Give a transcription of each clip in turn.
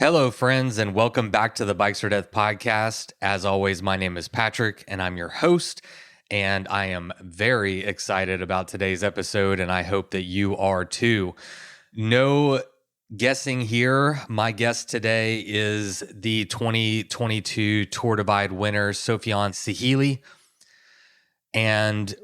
Hello, friends, and welcome back to the Bikes or Death podcast. As always, my name is Patrick, and I'm your host. And I am very excited about today's episode, and I hope that you are too. No guessing here. My guest today is the 2022 Tour Divide winner, Sofiane Sehili. And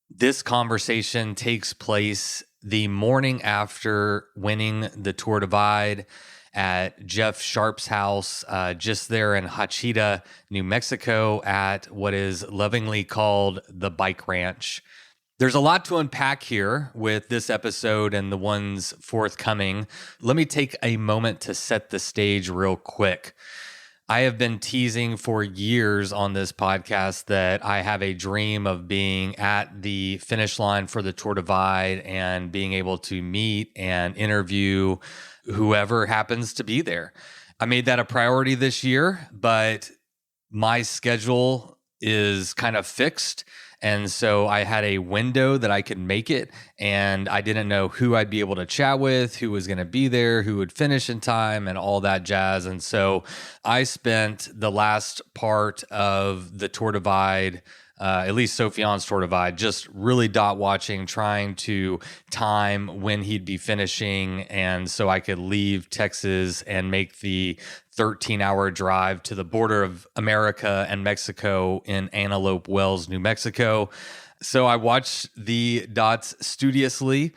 this conversation takes place the morning after winning the Tour Divide at Jeff Sharp's house, just there in Hachita, New Mexico, at what is lovingly called the Bike Ranch. There's a lot to unpack here with this episode and the ones forthcoming. Let me take a moment to set the stage real quick. I have been teasing for years on this podcast that I have a dream of being at the finish line for the Tour Divide and being able to meet and interview whoever happens to be there. I made that a priority this year, but my schedule is kind of fixed. And so I had a window that I could make it, and I didn't know who I'd be able to chat with, who was going to be there, who would finish in time, and all that jazz. And so I spent the last part of the Tour Divide, at least Sofiane's Tour Divide, just really dot watching, trying to time when he'd be finishing. And so I could leave Texas and make the 13-hour drive to the border of America and Mexico in Antelope Wells, New Mexico. So I watched the dots studiously.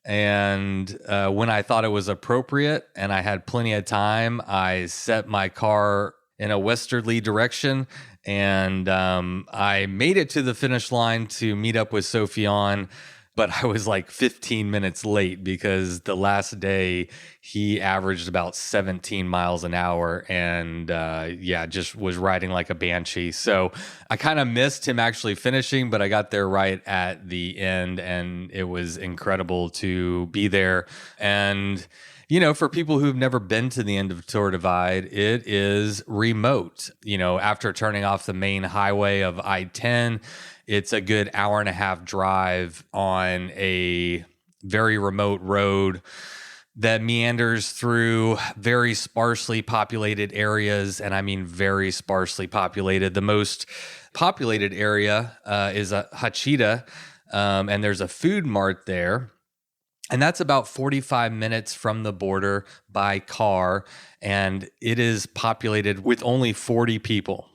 And when I thought it was appropriate and I had plenty of time, I set my car in a westerly direction. And I made it to the finish line to meet up with Sofiane, but I was like 15 minutes late because the last day he averaged about 17 miles an hour and just was riding like a banshee. So I kind of missed him actually finishing, but I got there right at the end and it was incredible to be there. And you know, for people who've never been to the end of Tour Divide, it is remote. You know, after turning off the main highway of I-10, it's a good hour and a half drive on a very remote road that meanders through very sparsely populated areas. And I mean very sparsely populated. The most populated area is Hachita, and there's a food mart there. And that's about 45 minutes from the border by car, and it is populated with only 40 people.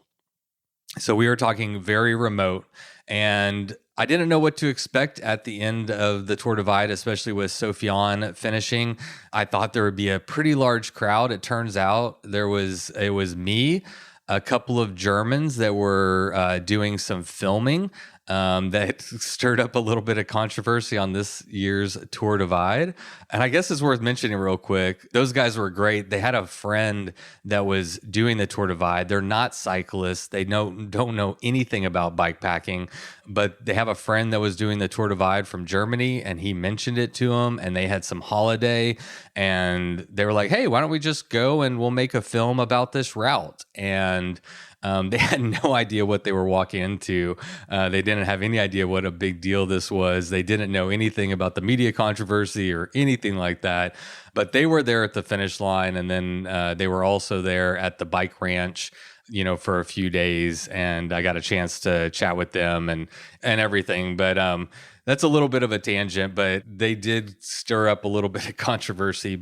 So we were talking very remote, and I didn't know what to expect at the end of the Tour Divide, especially with Sofiane finishing. I thought there would be a pretty large crowd. It turns out it was me, a couple of Germans that were doing some filming that stirred up a little bit of controversy on this year's Tour Divide. And I guess it's worth mentioning real quick, those guys were great. They had a friend that was doing the Tour Divide. They're not cyclists. They don't know anything about bike packing, but they have a friend that was doing the Tour Divide from Germany, and he mentioned it to them, and they had some holiday, and they were like, hey, why don't we just go and we'll make a film about this route? And they had no idea what they were walking into. They didn't have any idea what a big deal this was. They didn't know anything about the media controversy or anything like that. But they were there at the finish line, and then they were also there at the Bike Ranch, you know, for a few days. And I got a chance to chat with them and everything. But that's a little bit of a tangent, but they did stir up a little bit of controversy.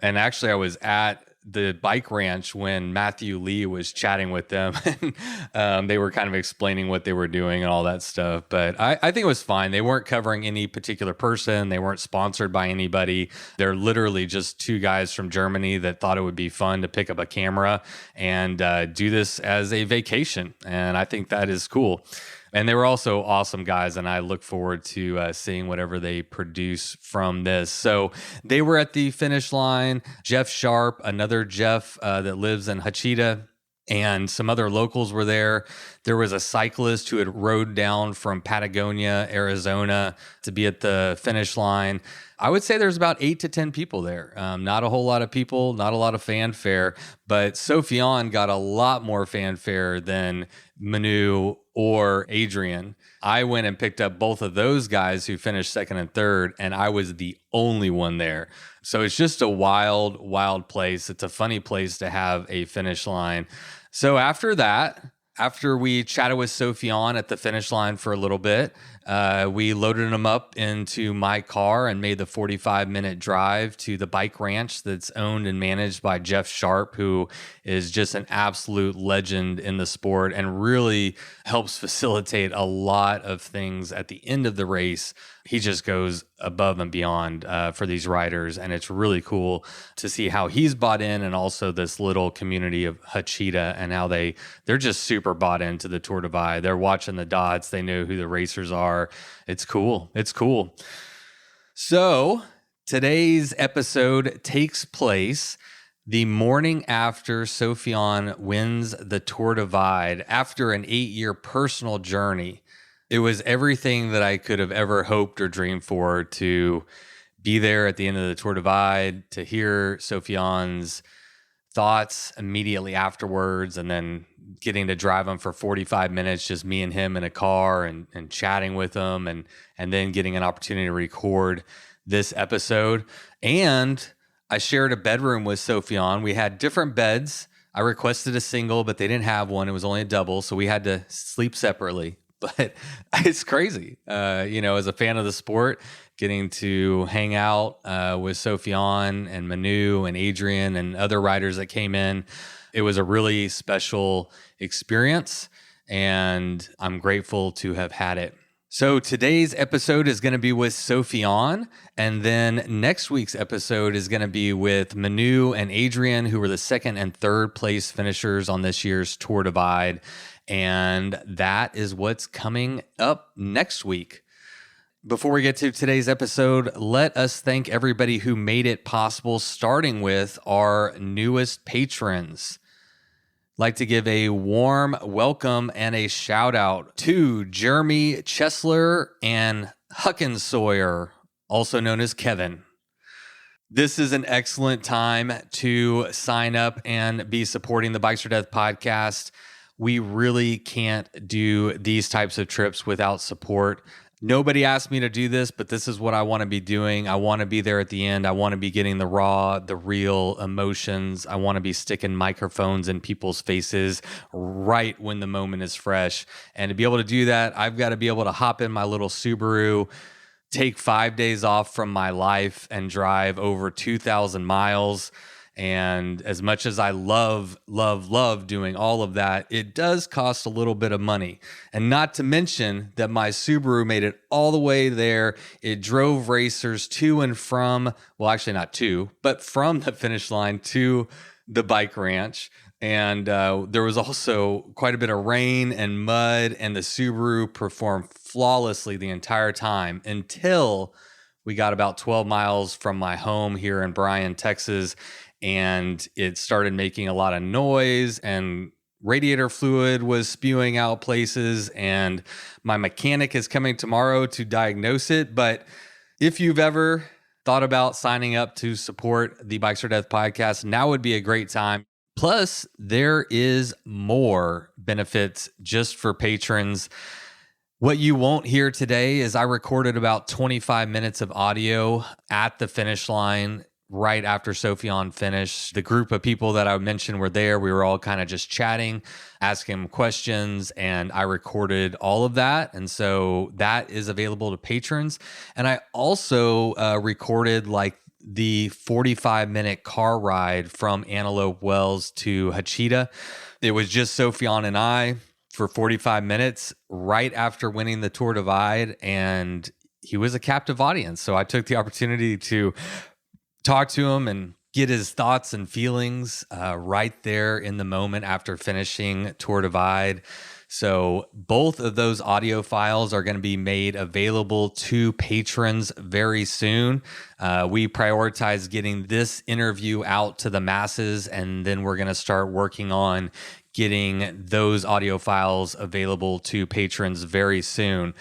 And actually, I was at the Bike Ranch when Matthew Lee was chatting with them. And they were kind of explaining what they were doing and all that stuff. But I think it was fine. They weren't covering any particular person. They weren't sponsored by anybody. They're literally just two guys from Germany that thought it would be fun to pick up a camera and do this as a vacation. And I think that is cool. And they were also awesome guys, and I look forward to seeing whatever they produce from this. So they were at the finish line. Jeff Sharp, another Jeff that lives in Hachita, and some other locals were there. There was a cyclist who had rode down from Patagonia, Arizona, to be at the finish line. I would say there's about 8 to 10 people there. Not a whole lot of people, not a lot of fanfare, but Sofiane got a lot more fanfare than Manu or Adrian. I went and picked up both of those guys who finished second and third, and I was the only one there. So it's just a wild, wild place. It's a funny place to have a finish line. So after that, after we chatted with Sofiane at the finish line for a little bit, we loaded him up into my car and made the 45-minute drive to the bike ranch that's owned and managed by Jeff Sharp, who is just an absolute legend in the sport and really helps facilitate a lot of things at the end of the race. He just goes above and beyond for these riders, and it's really cool to see how he's bought in, and also this little community of Hachita and how they're just super bought into the Tour Divide. They're watching the dots. They know who the racers are. It's cool. It's cool. So today's episode takes place the morning after Sofiane wins the Tour Divide after an 8-year personal journey. It was everything that I could have ever hoped or dreamed for, to be there at the end of the Tour Divide, to hear Sofiane's thoughts immediately afterwards, and then getting to drive him for 45 minutes, just me and him in a car and chatting with him, and then getting an opportunity to record this episode. And I shared a bedroom with Sofiane. We had different beds. I requested a single, but they didn't have one. It was only a double, so we had to sleep separately. But it's crazy, as a fan of the sport, getting to hang out with Sofiane and Manu and Adrian and other riders that came in. It was a really special experience, and I'm grateful to have had it. So today's episode is going to be with Sofiane, and then next week's episode is going to be with Manu and Adrian, who were the second and third place finishers on this year's Tour Divide. And that is what's coming up next week. Before we get to today's episode, let us thank everybody who made it possible, starting with our newest patrons. I'd like to give a warm welcome and a shout out to Jeremy Chesler and Huckensawyer, also known as Kevin. This is an excellent time to sign up and be supporting the Bikes or Death podcast. We really can't do these types of trips without support. Nobody asked me to do this, but this is what I want to be doing. I want to be there at the end. I want to be getting the raw, the real emotions. I want to be sticking microphones in people's faces right when the moment is fresh. And to be able to do that, I've got to be able to hop in my little Subaru, take 5 days off from my life, and drive over 2,000 miles. And as much as I love doing all of that, it does cost a little bit of money. And not to mention that my Subaru made it all the way there. It drove racers to and from, well, actually not to, but from the finish line to the bike ranch. And there was also quite a bit of rain and mud, and the Subaru performed flawlessly the entire time until we got about 12 miles from my home here in Bryan, Texas. And it started making a lot of noise, and radiator fluid was spewing out places, and my mechanic is coming tomorrow to diagnose it. But if you've ever thought about signing up to support the Bikes or Death podcast, now would be a great time. Plus, there is more benefits just for patrons. What you won't hear today is I recorded about 25 minutes of audio at the finish line right after Sofiane finished. The group of people that I mentioned were there. We were all kind of just chatting, asking him questions, and I recorded all of that. And so that is available to patrons. And I also recorded like the 45-minute car ride from Antelope Wells to Hachita. It was just Sofiane and I for 45 minutes right after winning the Tour Divide, and he was a captive audience. So I took the opportunity to talk to him and get his thoughts and feelings right there in the moment after finishing Tour Divide. So both of those audio files are going to be made available to patrons very soon. We prioritize getting this interview out to the masses, and then we're going to start working on getting those audio files available to patrons very soon.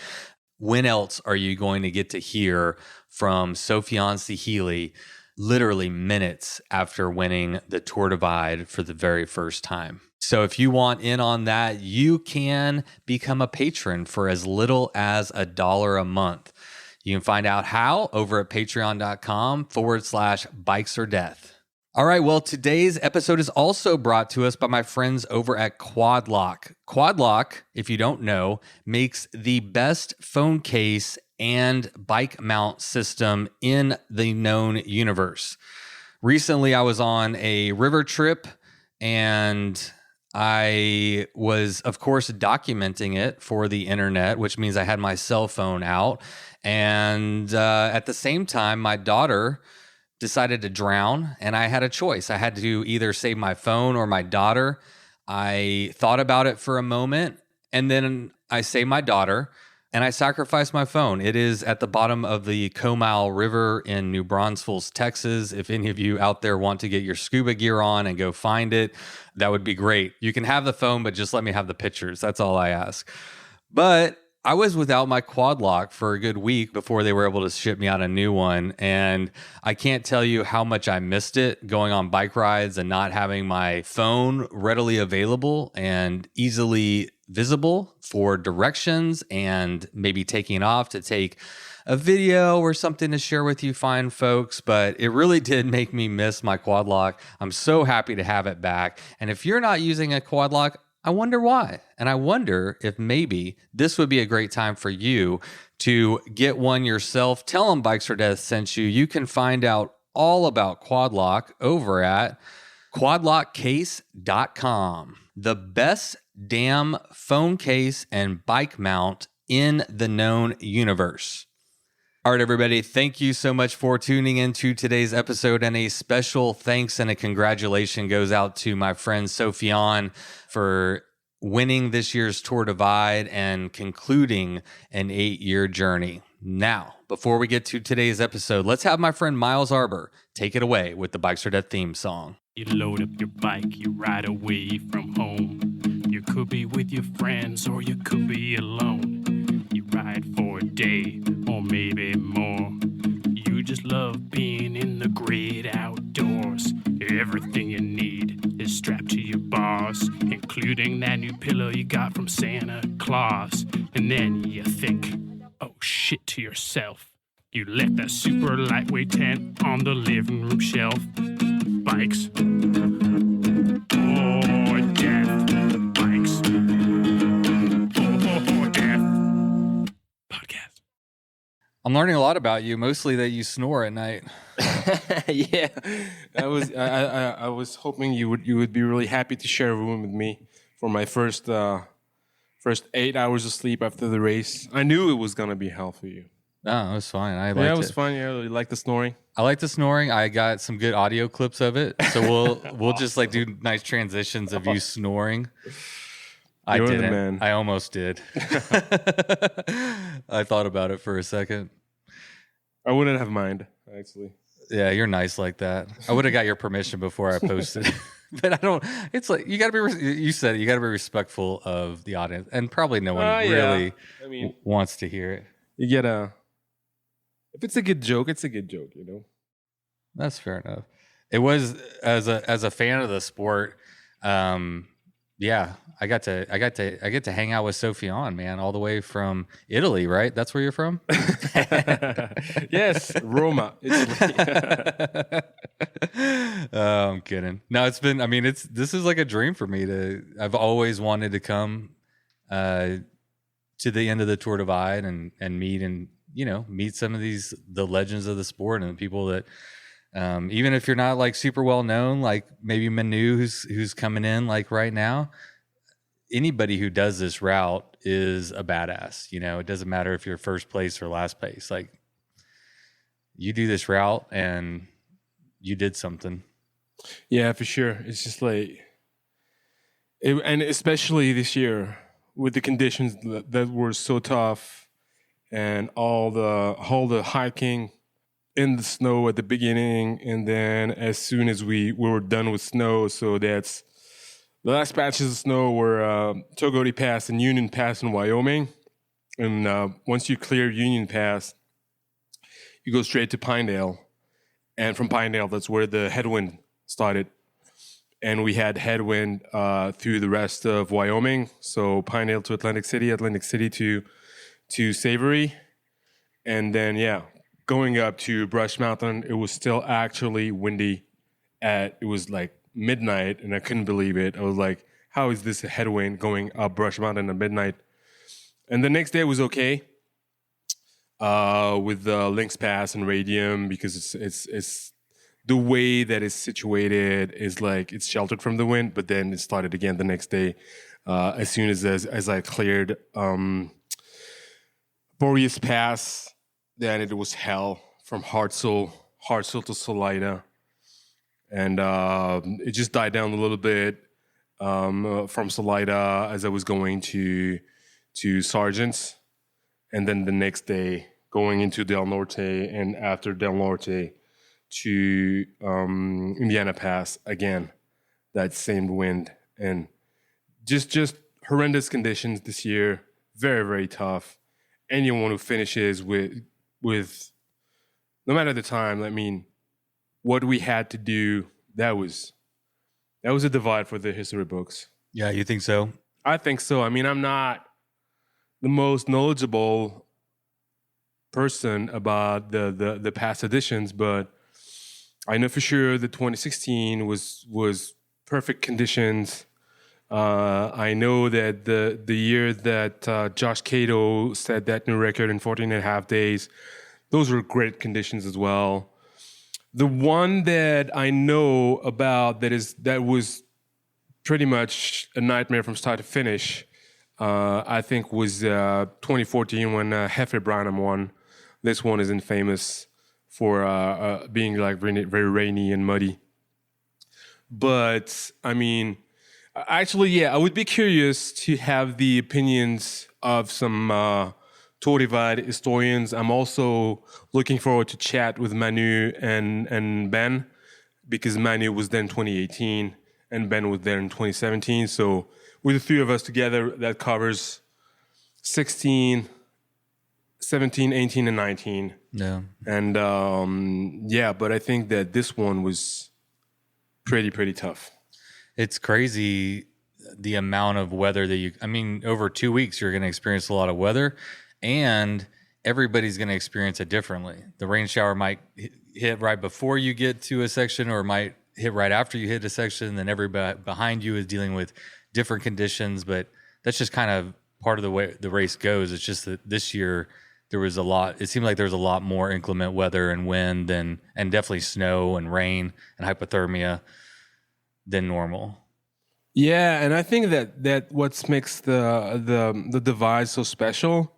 When else are you going to get to hear from Sofiane Sehili literally minutes after winning the Tour Divide for the very first time. So if you want in on that, you can become a patron for as little as $1 a month. You can find out how over at patreon.com/bikesardeath. All right, well, today's episode is also brought to us by my friends over at QuadLock. QuadLock, if you don't know, makes the best phone case and bike mount system in the known universe. Recently, I was on a river trip and I was, of course, documenting it for the internet, which means I had my cell phone out. And at the same time, my daughter decided to drown, and I had a choice. I had to either save my phone or my daughter. I thought about it for a moment, and then I saved my daughter, and I sacrificed my phone. It is at the bottom of the Comal River in New Braunfels, Texas. If any of you out there want to get your scuba gear on and go find it, that would be great. You can have the phone, but just let me have the pictures. That's all I ask. But I was without my QuadLock for a good week before they were able to ship me out a new one. And I can't tell you how much I missed it going on bike rides and not having my phone readily available and easily visible for directions and maybe taking off to take a video or something to share with you fine folks. But it really did make me miss my QuadLock. I'm so happy to have it back. And if you're not using a QuadLock, I wonder why. And I wonder if maybe this would be a great time for you to get one yourself. Tell them Bikes or Death sent you. You can find out all about QuadLock over at quadlockcase.com. The best damn phone case and bike mount in the known universe. All right, everybody, thank you so much for tuning into today's episode, and a special thanks and a congratulations goes out to my friend Sofiane for winning this year's Tour Divide and concluding an 8-year journey. Now, before we get to today's episode, let's have my friend Miles Arbor take it away with the Bikes or Death theme song. You load up your bike, you ride away from home. You could be with your friends or you could be alone. You ride for a day or maybe more. You just love being in the great outdoors. Everything you need is strapped to your bars, including that new pillow you got from Santa Claus. And then you think, oh shit, to yourself. You left that super lightweight tent on the living room shelf. Bikes or death. Bikes or death. Podcast. I'm learning a lot about you, mostly that you snore at night. Yeah, I was hoping you would be really happy to share a room with me for my first 8 hours of sleep after the race. I knew it was gonna be hell for you. No, it was fine. I liked Yeah, it was fun. Yeah, you like the snoring. I like the snoring. I got some good audio clips of it, so we'll just like do nice transitions of you snoring. I You're the didn't. man. I almost did. I thought about it for a second. I wouldn't have mind, actually. Yeah, you're nice like that. I would have got your permission before I posted. But I don't. It's like you got to be. You said it, you got to be respectful of the audience, and probably no one really wants to hear it. You get a. If it's a good joke, it's a good joke, you know. That's fair enough. It was as a fan of the sport. Yeah, I get to hang out with Sofiane, man, all the way from Italy, right? That's where you're from? Yes, Roma. I'm kidding. No, this is like a dream for me I've always wanted to come to the end of the Tour Divide and meet some of the legends of the sport and the people that even if you're not like super well known, like maybe Manu who's coming in like right now, anybody who does this route is a badass. It doesn't matter if you're first place or last place. Like you do this route and you did something. Yeah, for sure. It's just like, and especially this year with the conditions that were so tough and all the hiking in the snow at the beginning, and then as soon as we were done with snow, so that's the last patches of snow were Togoti Pass and Union Pass in Wyoming, and once you clear Union Pass, you go straight to Pinedale, and from Pinedale, that's where the headwind started. And we had headwind through the rest of Wyoming. So Pinedale to Atlantic City to Savory. And then, going up to Brush Mountain, it was still actually windy. It was like midnight, and I couldn't believe it. I was like, how is this a headwind going up Brush Mountain at midnight? And the next day was okay with the Lynx Pass and Radium, because it's the way that it's situated is like it's sheltered from the wind, but then it started again the next day. As soon as I cleared Boreas Pass, then it was hell from Hartsel to Salida. And it just died down a little bit from Salida as I was going to Sargent's. And then the next day going into Del Norte, and after Del Norte to Indiana Pass again, that same wind, and just horrendous conditions this year. Very, very tough. Anyone who finishes with no matter the time, I mean, what we had to do, that was a divide for the history books. Yeah, you think so? I think so. I mean, I'm not the most knowledgeable person about the past editions, but I know for sure that 2016 was perfect conditions. I know that the year that Josh Cato set that new record in 14 and a half days, those were great conditions as well. The one that I know about that was pretty much a nightmare from start to finish, I think was 2014 when Hefe Branham won. This one is infamous for being like very rainy and muddy. But I mean, actually, I would be curious to have the opinions of some Tour Divide historians. I'm also looking forward to chat with Manu and Ben, because Manu was there in 2018 and Ben was there in 2017. So with the three of us together, that covers 16, 17, 18, and 19. Yeah. And but I think that this one was pretty tough. It's crazy the amount of weather that over 2 weeks, you're going to experience a lot of weather, and everybody's going to experience it differently. The rain shower might hit right before you get to a section, or might hit right after you hit a section. And then everybody behind you is dealing with different conditions, but that's just kind of part of the way the race goes. It's just that this year it seemed like there was a lot more inclement weather and wind and definitely snow and rain and hypothermia than normal. Yeah, and I think that what makes the divide so special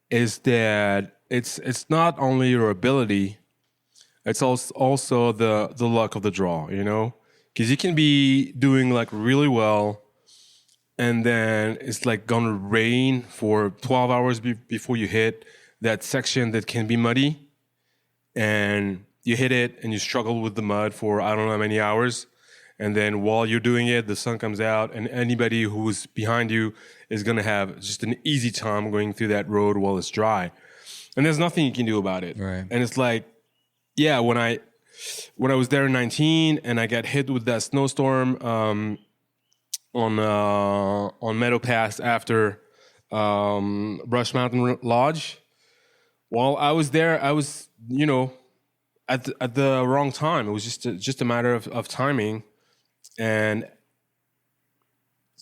is that it's not only your ability, it's also the luck of the draw, you know? Because you can be doing like really well, and then it's like gonna rain for 12 hours before you hit that section that can be muddy, and you hit it and you struggle with the mud for I don't know how many hours. And then while you're doing it, the sun comes out, and anybody who's behind you is going to have just an easy time going through that road while it's dry. And there's nothing you can do about it. Right. And it's like, when I was there in 19 and I got hit with that snowstorm on Meadow Pass after Brush Mountain Lodge, while I was there, I was, at the wrong time. It was just a matter of timing. And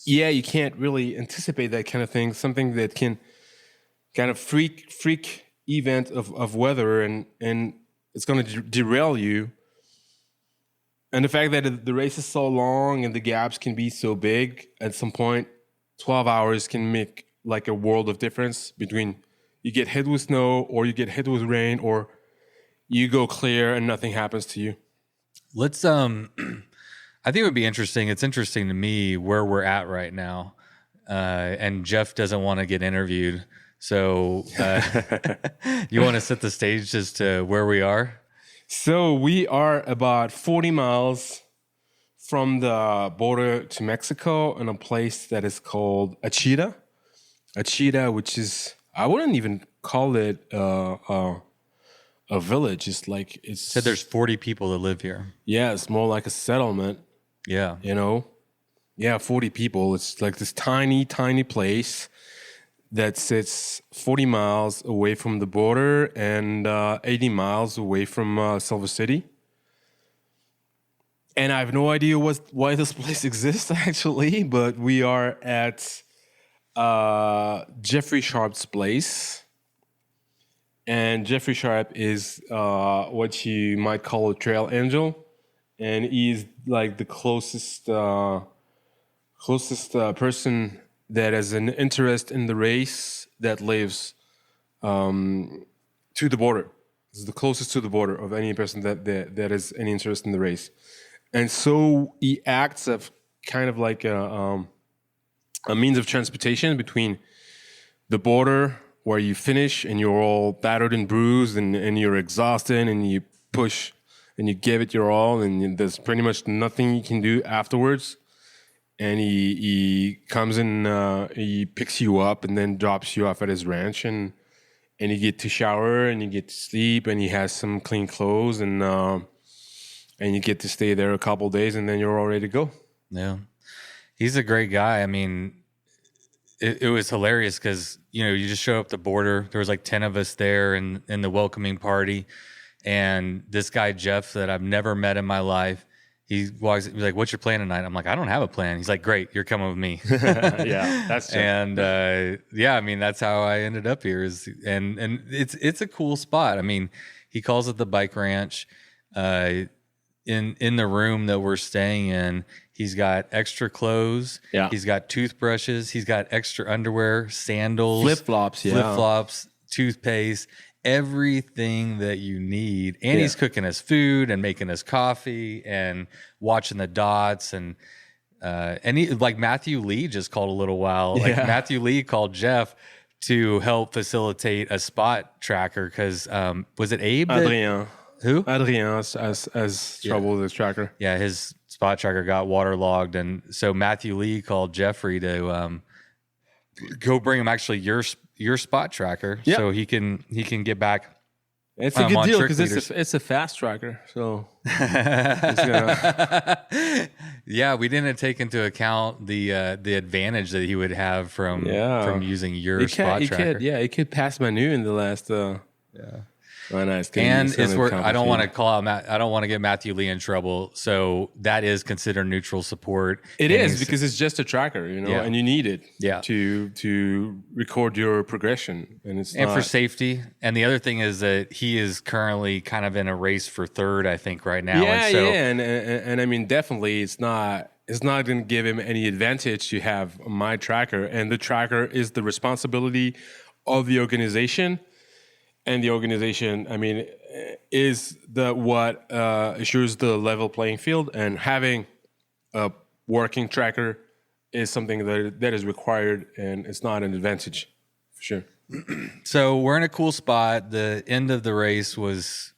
you can't really anticipate that kind of thing, something that can kind of freak event of weather, and it's going to derail you. And the fact that the race is so long and the gaps can be so big, at some point 12 hours can make like a world of difference between you get hit with snow or you get hit with rain, or you go clear and nothing happens to you. Let's I think it would be interesting. It's interesting to me where we're at right now. And Jeff doesn't want to get interviewed. So you want to set the stage as to where we are? So we are about 40 miles from the border to Mexico in a place that is called Achita. Achita, which is, I wouldn't even call it a a village. It's like Said there's 40 people that live here. Yeah, it's more like a settlement. Yeah. 40 people. It's like this tiny, tiny place that sits 40 miles away from the border and 80 miles away from Silver City. And I have no idea why this place exists, actually, but we are at Jeffrey Sharp's place. And Jeffrey Sharp is what you might call a trail angel. And he's like the closest person that has an interest in the race that lives to the border. It's the closest to the border of any person that has any interest in the race. And so he acts as kind of like a means of transportation between the border where you finish and you're all battered and bruised and you're exhausted and you push and you give it your all and there's pretty much nothing you can do afterwards. And he comes in, he picks you up and then drops you off at his ranch and you get to shower and you get to sleep and he has some clean clothes and you get to stay there a couple of days and then you're all ready to go. Yeah. He's a great guy. I mean, it was hilarious because, you just show up the border. There was like 10 of us there in the welcoming party. And this guy, Jeff, that I've never met in my life, he walks, he's like, "What's your plan tonight?" I'm like, "I don't have a plan." He's like, "Great, you're coming with me." Yeah, that's true. And I mean, that's how I ended up here. And it's a cool spot. I mean, he calls it the bike ranch. In the room that we're staying in, he's got extra clothes. Yeah. He's got toothbrushes. He's got extra underwear, sandals, flip-flops, toothpaste, everything that you need. And he's cooking us food and making us coffee and watching the dots. And he, like Matthew Lee just called a little while. Like Matthew Lee called Jeff to help facilitate a spot tracker because was it Abe? Adrien. Who? Adrien has trouble with his tracker. Yeah, his spot tracker got waterlogged, and so Matthew Lee called Jeffrey to go bring him actually your spot tracker, so he can get back. It's a good deal because it's a fast tracker. So yeah, we didn't take into account the advantage that he would have from using your spot tracker. It could pass Manu in the last. Oh, nice. And it's where I don't want to call out I don't want to get Matthew Lee in trouble. So that is considered neutral support. It is because it's just a tracker, and you need it to record your progression. And for safety. And the other thing is that he is currently kind of in a race for third, I think, right now. And I mean, definitely it's not going to give him any advantage to have my tracker. And the tracker is the responsibility of the organization. And the organization, I mean, is what assures the level playing field, and having a working tracker is something that is required, and it's not an advantage, for sure. So we're in a cool spot. The end of the race was,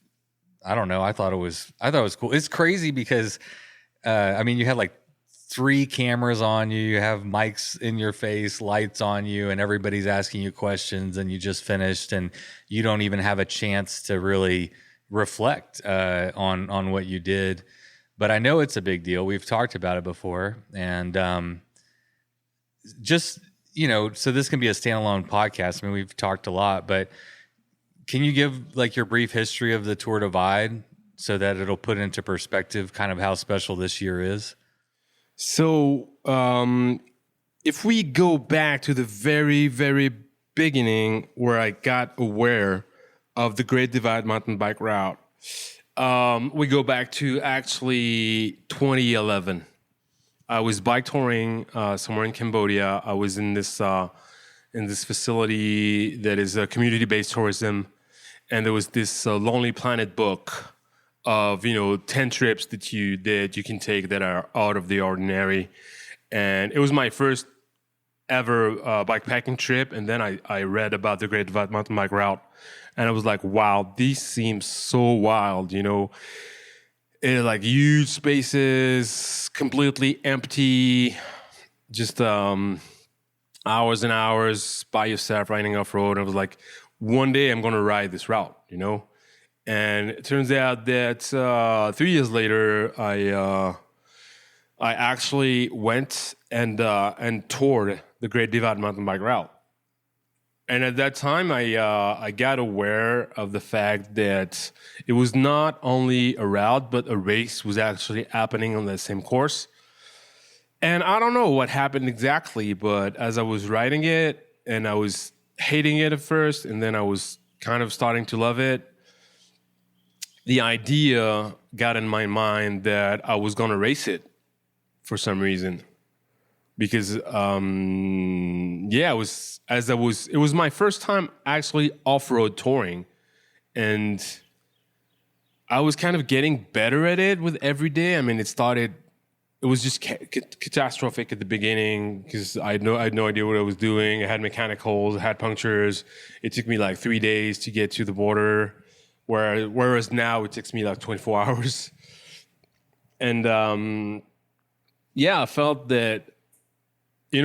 I don't know. I thought it was cool. It's crazy because, I mean, you had like 3 cameras on you, you have mics in your face, lights on you, and everybody's asking you questions, and you just finished and you don't even have a chance to really reflect on what you did. But I know it's a big deal. We've talked about it before. And so this can be a standalone podcast. I mean, we've talked a lot, but can you give like your brief history of the Tour Divide so that it'll put into perspective kind of how special this year is? So if we go back to the very, very beginning where I got aware of the Great Divide mountain bike route, we go back to actually 2011. I was bike touring somewhere in Cambodia. I was in this facility that is a community-based tourism, and there was this Lonely Planet book of 10 trips that you can take that are out of the ordinary. And it was my first ever bikepacking trip, and then I read about the Great Divide mountain bike route, and I was like, wow, these seem so wild. It, like huge spaces, completely empty, just hours and hours by yourself riding off road. And I was like, one day I'm gonna ride this route, And it turns out that 3 years later, I actually went and toured the Great Divide Mountain Bike Route. And at that time, I got aware of the fact that it was not only a route, but a race was actually happening on the same course. And I don't know what happened exactly, but as I was riding it, and I was hating it at first, and then I was kind of starting to love it, the idea got in my mind that I was going to race it for some reason. Because, it was my first time actually off-road touring. And I was kind of getting better at it with every day. I mean, it was just catastrophic at the beginning because I had no idea what I was doing. I had mechanic holes, I had punctures. It took me like 3 days to get to the border, whereas now it takes me like 24 hours. And I felt that,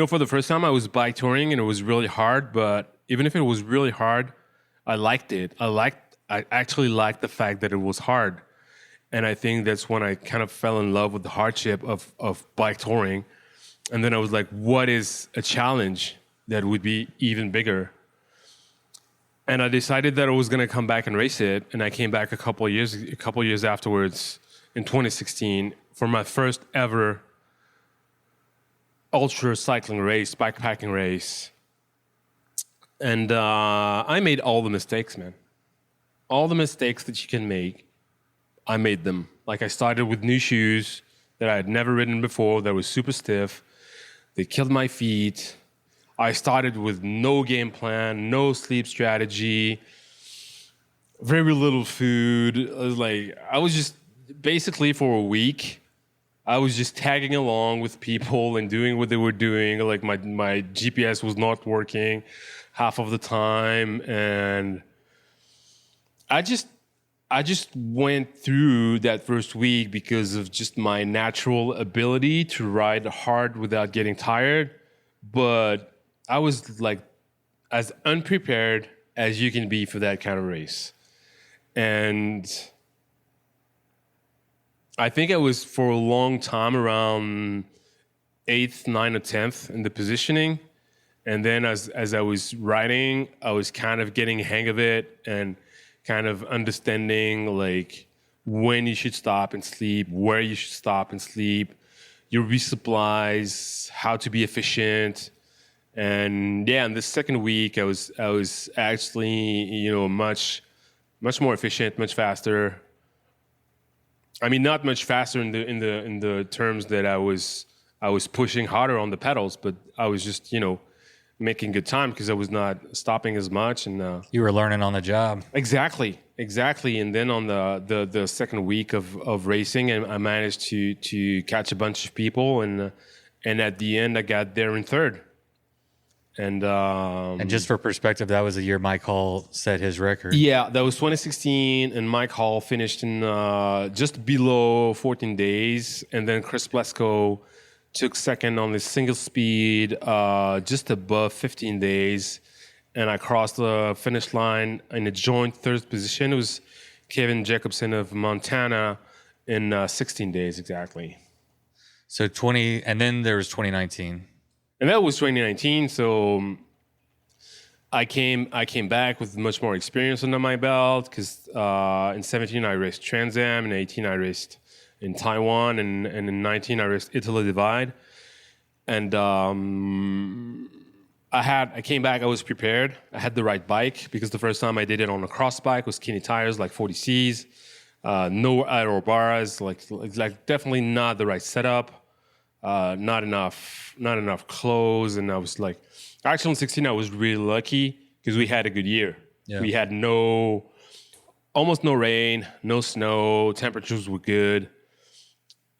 for the first time I was bike touring and it was really hard, but even if it was really hard, I liked it. I actually liked the fact that it was hard. And I think that's when I kind of fell in love with the hardship of bike touring. And then I was like, what is a challenge that would be even bigger? And I decided that I was going to come back and race it. And I came back a couple of years afterwards in 2016 for my first ever ultra cycling race, bikepacking race. And I made all the mistakes, man. All the mistakes that you can make. I made them. Like I started with new shoes that I had never ridden before that was super stiff. They killed my feet. I started with no game plan, no sleep strategy, very little food. I was just basically for a week, I was just tagging along with people and doing what they were doing. Like my GPS was not working half of the time. And I just went through that first week because of just my natural ability to ride hard without getting tired. But I was like as unprepared as you can be for that kind of race. And I think I was for a long time around 8th, 9th, or 10th in the positioning. And then as I was riding, I was kind of getting a hang of it and kind of understanding like when you should stop and sleep, where you should stop and sleep, your resupplies, how to be efficient. And in the second week, I was actually, much more efficient, much faster. I mean, not much faster in the terms that I was pushing harder on the pedals, but I was just, making good time because I was not stopping as much. And you were learning on the job. Exactly. And then on the second week of racing, I managed to catch a bunch of people, and at the end I got there in third. And just for perspective, that was the year Mike Hall set his record. Yeah, that was 2016, and Mike Hall finished in just below 14 days, and then Chris Plesko took second on the single speed, just above 15 days. And I crossed the finish line in a joint third position. It was Kevin Jacobson of Montana in 16 days exactly. So and then there was 2019. And that was 2019. So I came back with much more experience under my belt because in 17 I raced Trans Am, in 18 I raced in Taiwan, and in 19 I raced Italy Divide. And I came back, I was prepared. I had the right bike because the first time I did it on a cross bike with skinny tires, like 40Cs, no aero bars, like definitely not the right setup, not enough clothes. And I was like, actually in 16 I was really lucky because we had a good year. Yeah. We had almost no rain, no snow, temperatures were good.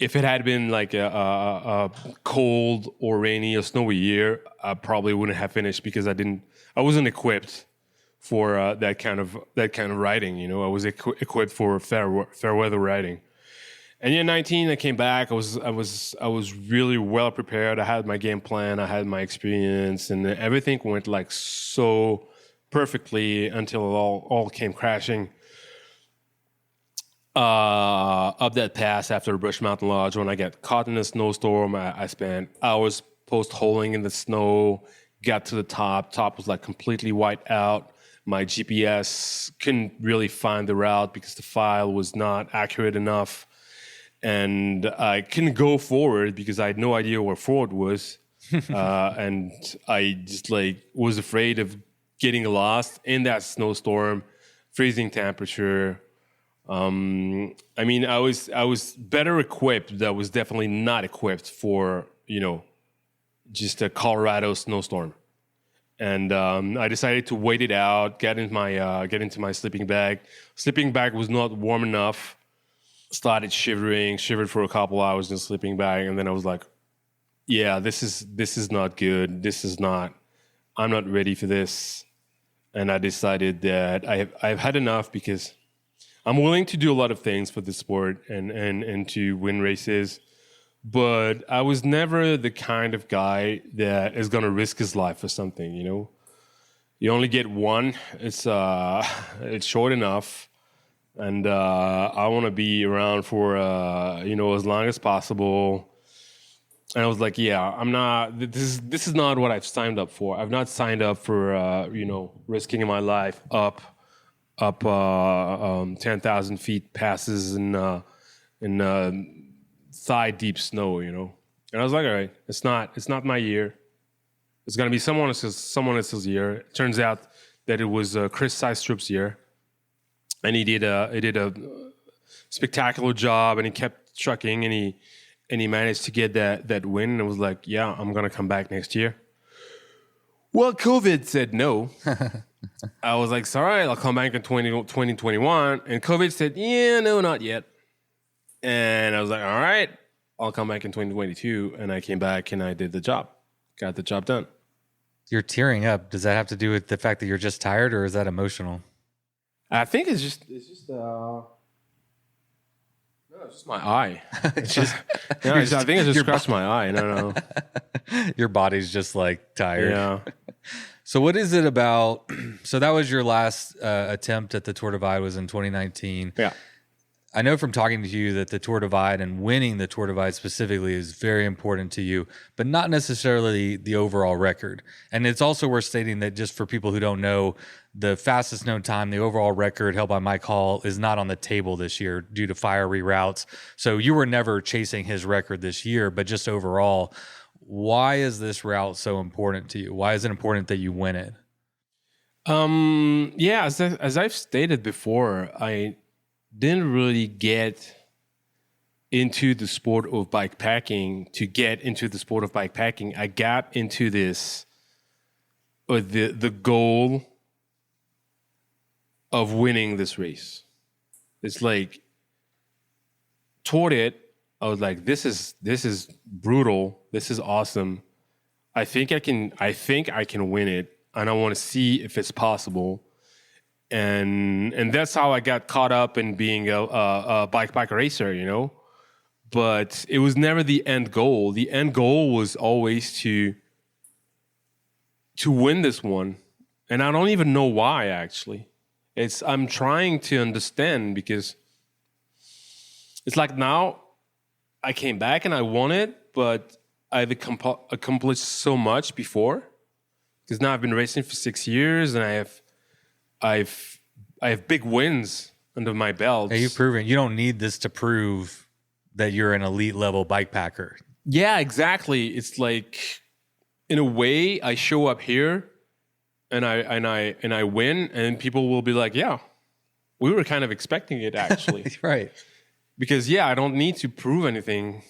If it had been like a cold or rainy or snowy year, I probably wouldn't have finished because I wasn't equipped for that kind of riding. I was equipped for fair weather riding. And 19, I came back. I was really well prepared. I had my game plan. I had my experience, and everything went like so perfectly until it all came crashing. up that pass after Brush Mountain Lodge. When I got caught in a snowstorm, I spent hours post-holing in the snow, got to the top. Top was like completely wiped out. My GPS couldn't really find the route because the file was not accurate enough. And I couldn't go forward because I had no idea where forward was. And I just like was afraid of getting lost in that snowstorm, freezing temperature. I mean, I was better equipped. I was definitely not equipped for, just a Colorado snowstorm. And I decided to wait it out, get into my sleeping bag. Sleeping bag was not warm enough. Started shivered for a couple hours in the sleeping bag, and then I was like, yeah, this is not good. I'm not ready for this. And I decided that I've had enough, because I'm willing to do a lot of things for the sport and to win races, but I was never the kind of guy that is going to risk his life for something, You only get one. It's short enough. And I want to be around for, as long as possible. And I was like, yeah, I'm not, this is not what I've signed up for. I've not signed up for, risking my life up 10,000 feet passes in thigh deep snow, And I was like, all right, it's not my year. It's going to be someone else's year. It turns out that it was Chris Seistrup's year. And he did a spectacular job, and he kept trucking, and he managed to get that win. And I was like, yeah, I'm gonna come back next year. Well, COVID said no. I was like, sorry, I'll come back in 2021. And COVID said, yeah, no, not yet. And I was like, all right, I'll come back in 2022. And I came back and I did the job, got the job done. You're tearing up. Does that have to do with the fact that you're just tired, or is that emotional? I think it's just my eye. It's just, I think I just scratched my eye. No. Your body's just like tired. Yeah. So what is it about? So that was your last attempt at the Tour Divide, was in 2019. Yeah. I know from talking to you that the Tour Divide and winning the Tour Divide specifically is very important to you, but not necessarily the overall record. And it's also worth stating that, just for people who don't know, the fastest known time, the overall record held by Mike Hall, is not on the table this year due to fiery routes. So you were never chasing his record this year, but just overall, why is this route so important to you? Why is it important that you win it? Yeah, as I've stated before, I didn't really get into the sport of bikepacking to get into the sport of bikepacking. I got into this with the goal of winning this race. It's like, toward it, I was like, this is brutal. This is awesome. I think I can win it, and I want to see if it's possible. And that's how I got caught up in being a bike racer, But it was never the end goal. The end goal was always to win this one. And I don't even know why, actually. I'm trying to understand, because it's like, now I came back and I won it, but I've accomplished so much before, because now I've been racing for 6 years, and I have big wins under my belt. Yeah, you've proven you don't need this to prove that you're an elite level bike packer. Yeah, exactly. It's like, in a way, I show up here and I win, and people will be like, yeah, we were kind of expecting it, actually. Right. Because, yeah, I don't need to prove anything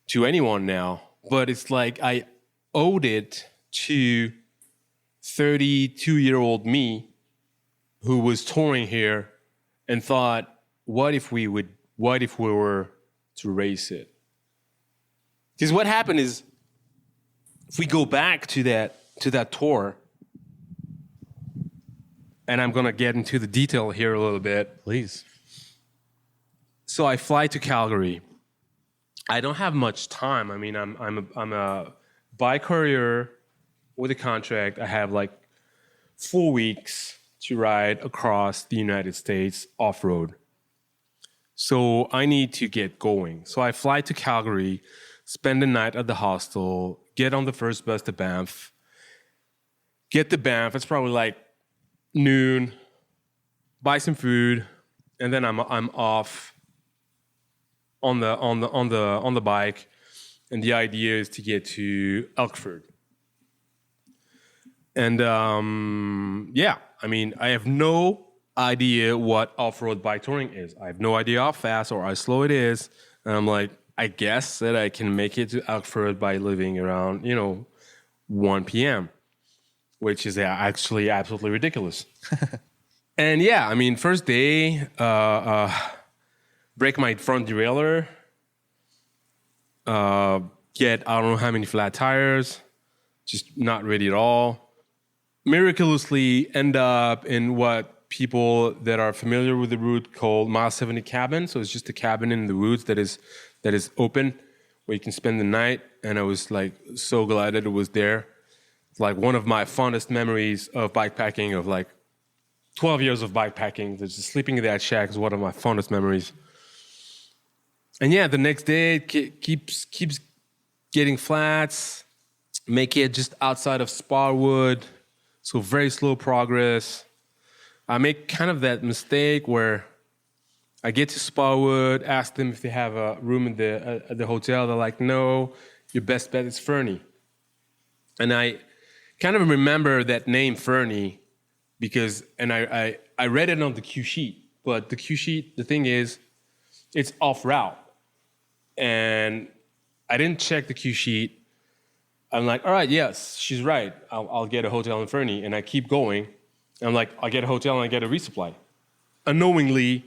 to anyone now. But it's like, I owed it to 32-year-old me, who was touring here and thought, what if we were to race it? Because what happened is, if we go back to that tour, and I'm gonna get into the detail here a little bit. Please. So I fly to Calgary. I don't have much time. I mean, I'm a bike courier with a contract. I have like 4 weeks to ride across the United States off-road. So I need to get going. So I fly to Calgary, spend the night at the hostel, get on the first bus to Banff, get to Banff. It's probably like noon, buy some food, and then I'm off on the bike. And the idea is to get to Elkford. And I have no idea what off-road bike touring is. I have no idea how fast or how slow it is. And I'm like, I guess that I can make it to Elkford by leaving around, 1 p.m., which is actually absolutely ridiculous. And first day, break my front derailleur, get I don't know how many flat tires, just not ready at all. Miraculously end up in what people that are familiar with the route call Mile 70 cabin. So it's just a cabin in the woods that is open where you can spend the night. And I was like so glad that it was there. It's like one of my fondest memories of bikepacking, of like 12 years of bikepacking. Just sleeping in that shack is one of my fondest memories. And the next day it keeps getting flats, make it just outside of Sparwood. So very slow progress. I make kind of that mistake where I get to Sparwood, ask them if they have a room at the hotel. They're like, no, your best bet is Fernie. And I kind of remember that name Fernie because, and I read it on the cue sheet, but the cue sheet, the thing is, it's off route. And I didn't check the cue sheet. I'm like, all right, yes, she's right. I'll get a hotel in Fernie. And I keep going. I'm like, I'll get a hotel and I get a resupply. Unknowingly,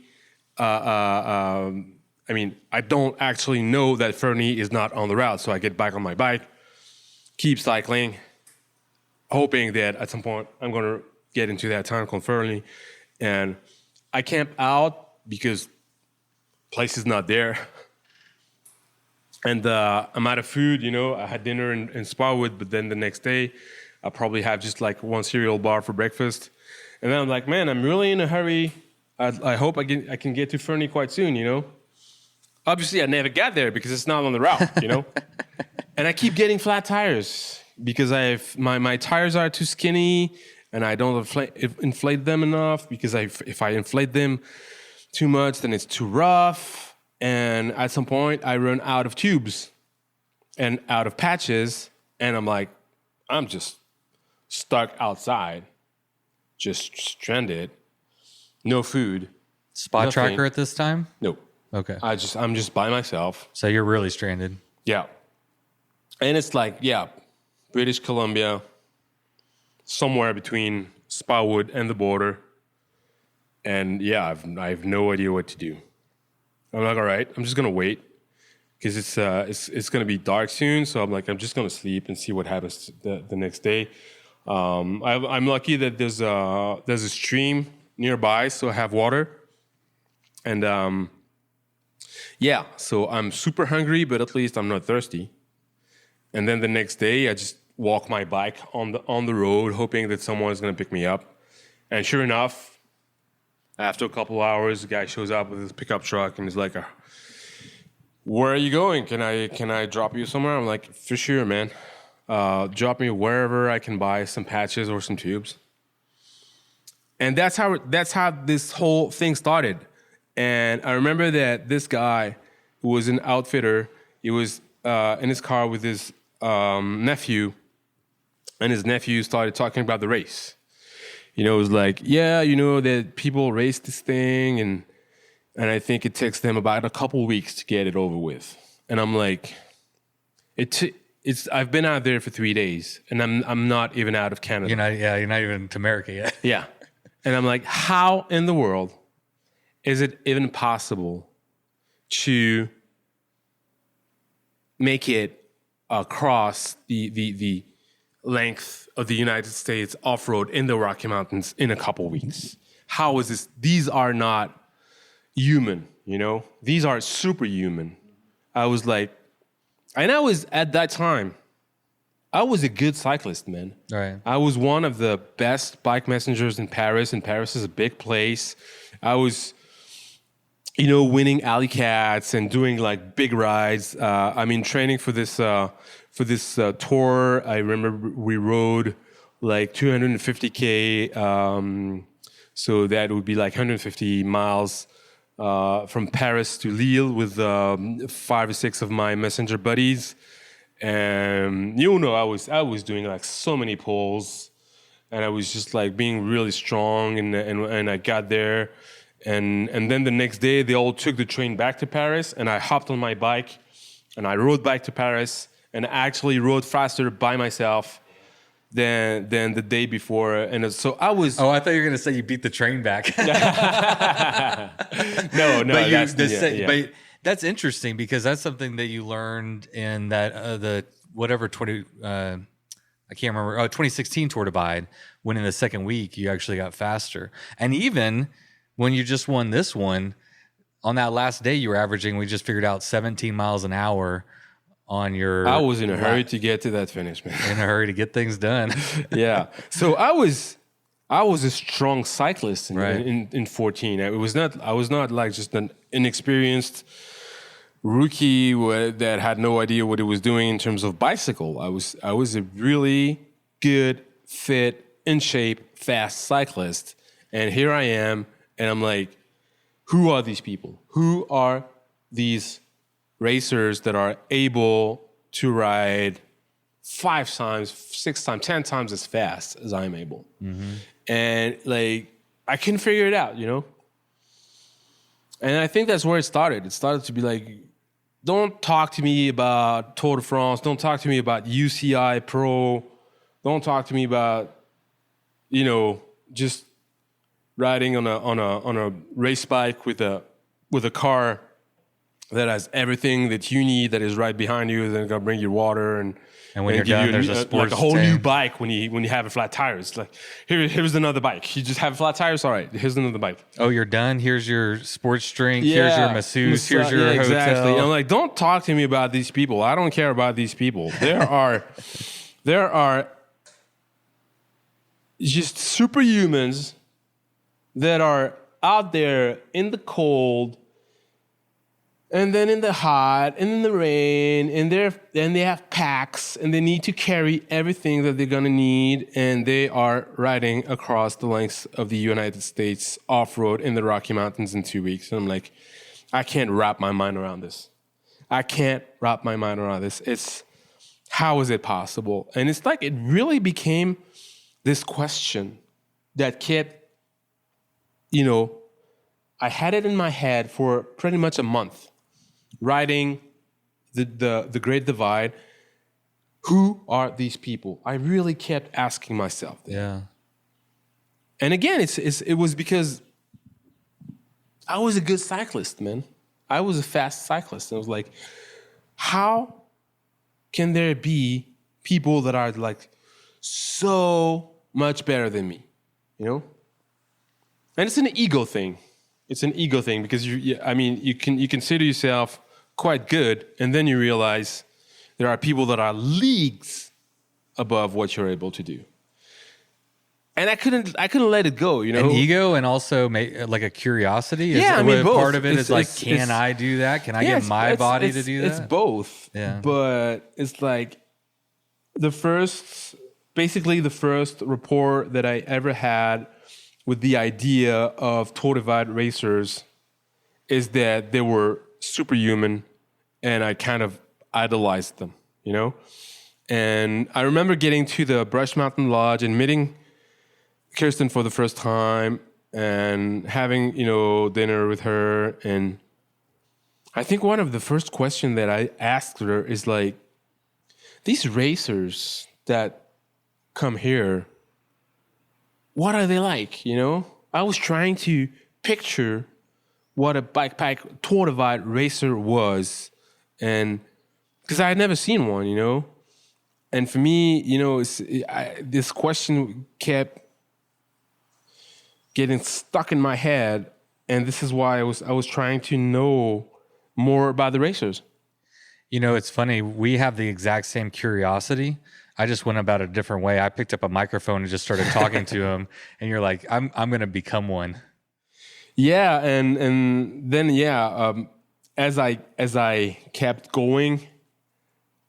I don't actually know that Fernie is not on the route. So I get back on my bike, keep cycling, hoping that at some point I'm going to get into that town called Fernie. And I camp out because place is not there. And I'm out of food, I had dinner in Sparwood, but then the next day, I'll probably have just like one cereal bar for breakfast. And then I'm like, man, I'm really in a hurry. I hope I can get to Fernie quite soon, Obviously, I never got there because it's not on the route, And I keep getting flat tires because my tires are too skinny and I don't inflate them enough because if I inflate them too much, then it's too rough. And at some point, I run out of tubes and out of patches. And I'm like, I'm just stuck outside, just stranded, no food. Spot nothing. tracker at this time? Nope. Okay. I'm just by myself. So you're really stranded. Yeah. And it's like, British Columbia, somewhere between Sparwood and the border. And I have no idea what to do. I'm like, all right, I'm just gonna wait because it's gonna be dark soon. So I'm like, I'm just gonna sleep and see what happens the next day. I'm lucky that there's a stream nearby, so I have water. And so I'm super hungry, but at least I'm not thirsty. And then the next day, I just walk my bike on the road, hoping that someone's gonna pick me up. And sure enough, after a couple hours, the guy shows up with his pickup truck and he's like, where are you going? Can I drop you somewhere? I'm like, for sure, man. Drop me wherever I can buy some patches or some tubes. And that's how this whole thing started. And I remember that this guy who was an outfitter, he was in his car with his nephew, and his nephew started talking about the race. It was like, that people race this thing, and I think it takes them about a couple weeks to get it over with. And I'm like, I've been out there for 3 days, and I'm not even out of Canada. You're not even to America yet. Yeah. And I'm like, how in the world is it even possible to make it across the length of the United States off-road in the Rocky Mountains in a couple weeks? How is this? These are not human, These are superhuman. I was like, and I was, at that time, I was a good cyclist, man. Right. I was one of the best bike messengers in Paris, and Paris is a big place. I was, winning alley cats and doing like big rides. I mean, training for this tour. I remember we rode like 250K. So that would be like 150 miles from Paris to Lille with 5 or 6 of my messenger buddies. And I was doing like so many pulls, and I was just like being really strong. And I got there, and then the next day they all took the train back to Paris, and I hopped on my bike, and I rode back to Paris, and I actually rode faster by myself than the day before. And so I was... Oh, I thought you were going to say you beat the train back. No. But that's interesting, because that's something that you learned in that the whatever 2016 Tour Divide, when in the second week you actually got faster. And even when you just won this one, on that last day you were averaging, we just figured out 17 miles an hour on your... I was in a hurry to get to that finish, man. In a hurry to get things done. Yeah. So I was a strong cyclist in 14. I was not like just an inexperienced rookie that had no idea what he was doing in terms of bicycle. I was a really good, fit, in shape, fast cyclist. And here I am, and I'm like, who are these people? Who are these racers that are able to ride 5 times, 6 times, 10 times as fast as I'm able? Mm-hmm. And like, I couldn't figure it out, And I think that's where it started. It started to be like, don't talk to me about Tour de France. Don't talk to me about UCI Pro. Don't talk to me about, just riding on a race bike with a car that has everything that you need, that is right behind you, then gonna bring you water and when you're done, there's a sports like a whole tank. new bike when you have a flat tire. It's like, here's another bike. You just have flat tires, all right. Here's another bike. Oh, you're done. Here's your sports drink. Here's your masseuse. Here's your hotel. Exactly. And I'm like, don't talk to me about these people. I don't care about these people. There are just superhumans that are out there in the cold, and then in the hot, and in the rain, and they have packs, and they need to carry everything that they're gonna need, and they are riding across the lengths of the United States off-road in the Rocky Mountains in 2 weeks. And I'm like, I can't wrap my mind around this. It's, how is it possible? And it's like, it really became this question that kept, I had it in my head for pretty much a month. Riding the Great Divide, who are these people? I really kept asking myself that. Yeah. And again, it was because I was a good cyclist, man. I was a fast cyclist. And I was like, how can there be people that are like so much better than me? And it's an ego thing. It's an ego thing, because you consider yourself quite good, and then you realize there are people that are leagues above what you're able to do. And I couldn't let it go, An ego, and also like a curiosity. Both. Part of it is like, can I do that? Can I get my body to do that? It's both. Yeah. But it's like the first rapport that I ever had with the idea of Tour Divide racers is that they were superhuman, and I kind of idolized them, And I remember getting to the Brush Mountain Lodge and meeting Kirsten for the first time and having, dinner with her. And I think one of the first questions that I asked her is like, these racers that come here, what are they like, I was trying to picture what a bike Tour Divide racer was, and because I had never seen one, And for me, this question kept getting stuck in my head, and this is why I was trying to know more about the racers. It's funny. We have the exact same curiosity. I just went about it a different way. I picked up a microphone and just started talking to him, and you're like, I'm going to become one. Yeah, and then as I kept going,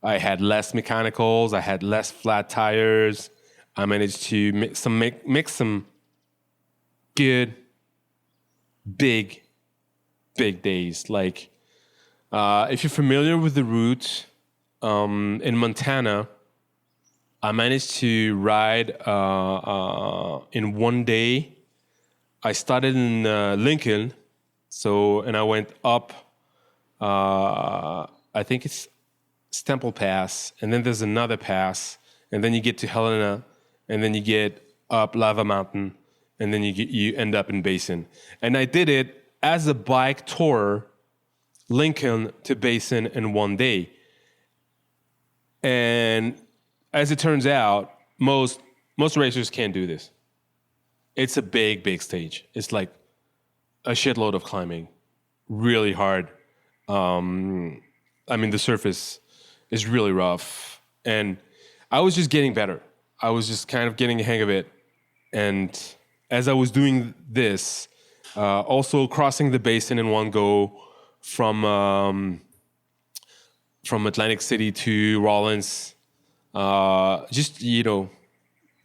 I had less mechanicals, I had less flat tires. I managed to mix some good big days. Like if you're familiar with the route in Montana, I managed to ride in one day. I started in Lincoln, and I went up. I think it's Stemple Pass, and then there's another pass, and then you get to Helena, and then you get up Lava Mountain, and then you end up in Basin. And I did it as a bike tour, Lincoln to Basin in one day. And as it turns out, most racers can't do this. It's a big stage. It's like a shitload of climbing, really hard. The surface is really rough. And I was just getting better. I was just kind of getting a hang of it. And as I was doing this, also crossing the Basin in one go from Atlantic City to Rawlins,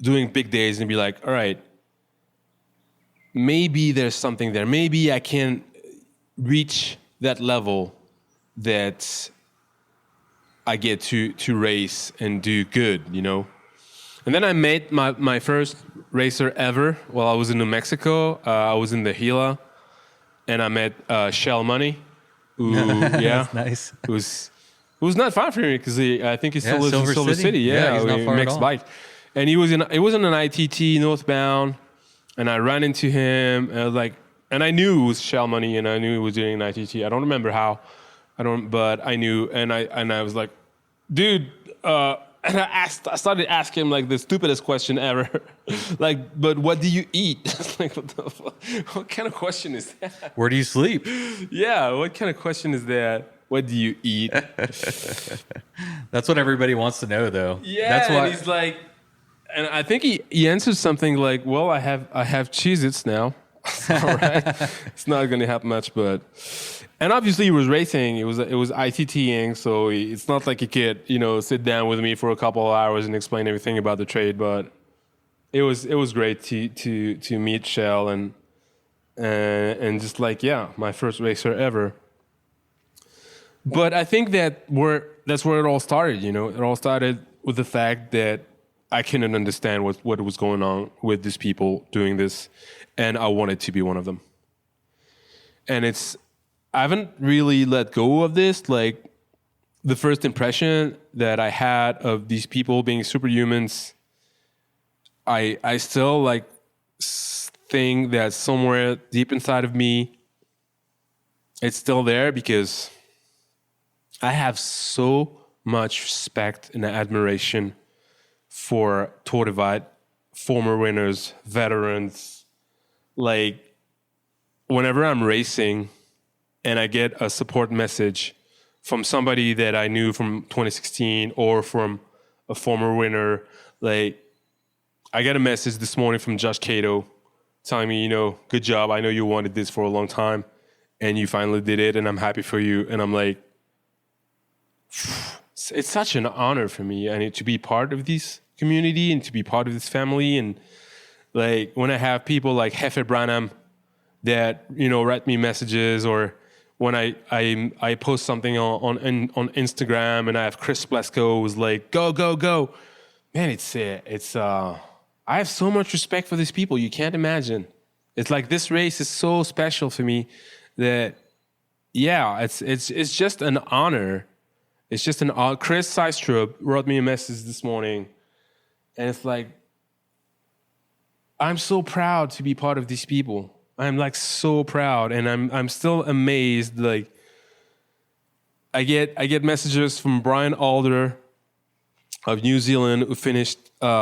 doing big days and be like, all right, maybe there's something there. Maybe I can reach that level that I get to race and do good, And then I met my first racer ever while I was in New Mexico. I was in the Gila, and I met Shell Money, who, That's nice. Who's not far from me because I think he still lives in Silver City. Yeah, he's not far at all. Bike, and he was in an ITT northbound, and I ran into him, and I was like, and I knew it was Shell Money, and I knew he was doing an ITT. I don't remember how, but I knew, and I was like, dude, and I started asking him like the stupidest question ever, like, but what do you eat? Like, what the fuck? What kind of question is that? Where do you sleep? Yeah, what kind of question is that? What do you eat? That's what everybody wants to know, though. Yeah, that's why. And he's like, and I think he answered something like, "Well, I have Cheez-Its now." All right, it's not going to help much, but. And obviously he was racing. It was ITTing, so it's not like he could, sit down with me for a couple of hours and explain everything about the trade. But it was great to meet Shell and just like my first racer ever. But I think that's where it all started. It all started with the fact that I couldn't understand what was going on with these people doing this, and I wanted to be one of them. And I haven't really let go of this. Like, the first impression that I had of these people being superhumans, I still think that somewhere deep inside of me, it's still there because I have so much respect and admiration for Tour Divide, former winners, veterans. Like, whenever I'm racing, and I get a support message from somebody that I knew from 2016 or from a former winner. Like, I got a message this morning from Josh Cato telling me, good job. I know you wanted this for a long time and you finally did it, and I'm happy for you. And I'm like, it's such an honor for me, and to be part of this community and to be part of this family. And like, when I have people like Hefe Branham that, write me messages, or when I post something on Instagram and I have Chris Plesko who's like, go. Man, I have so much respect for these people. You can't imagine. It's like, this race is so special for me that, it's just an honor. It's just an honor. Chris Seistrup wrote me a message this morning, and it's like, I'm so proud to be part of these people. I'm like so proud, and I'm still amazed. Like, I get messages from Brian Alder of New Zealand, who finished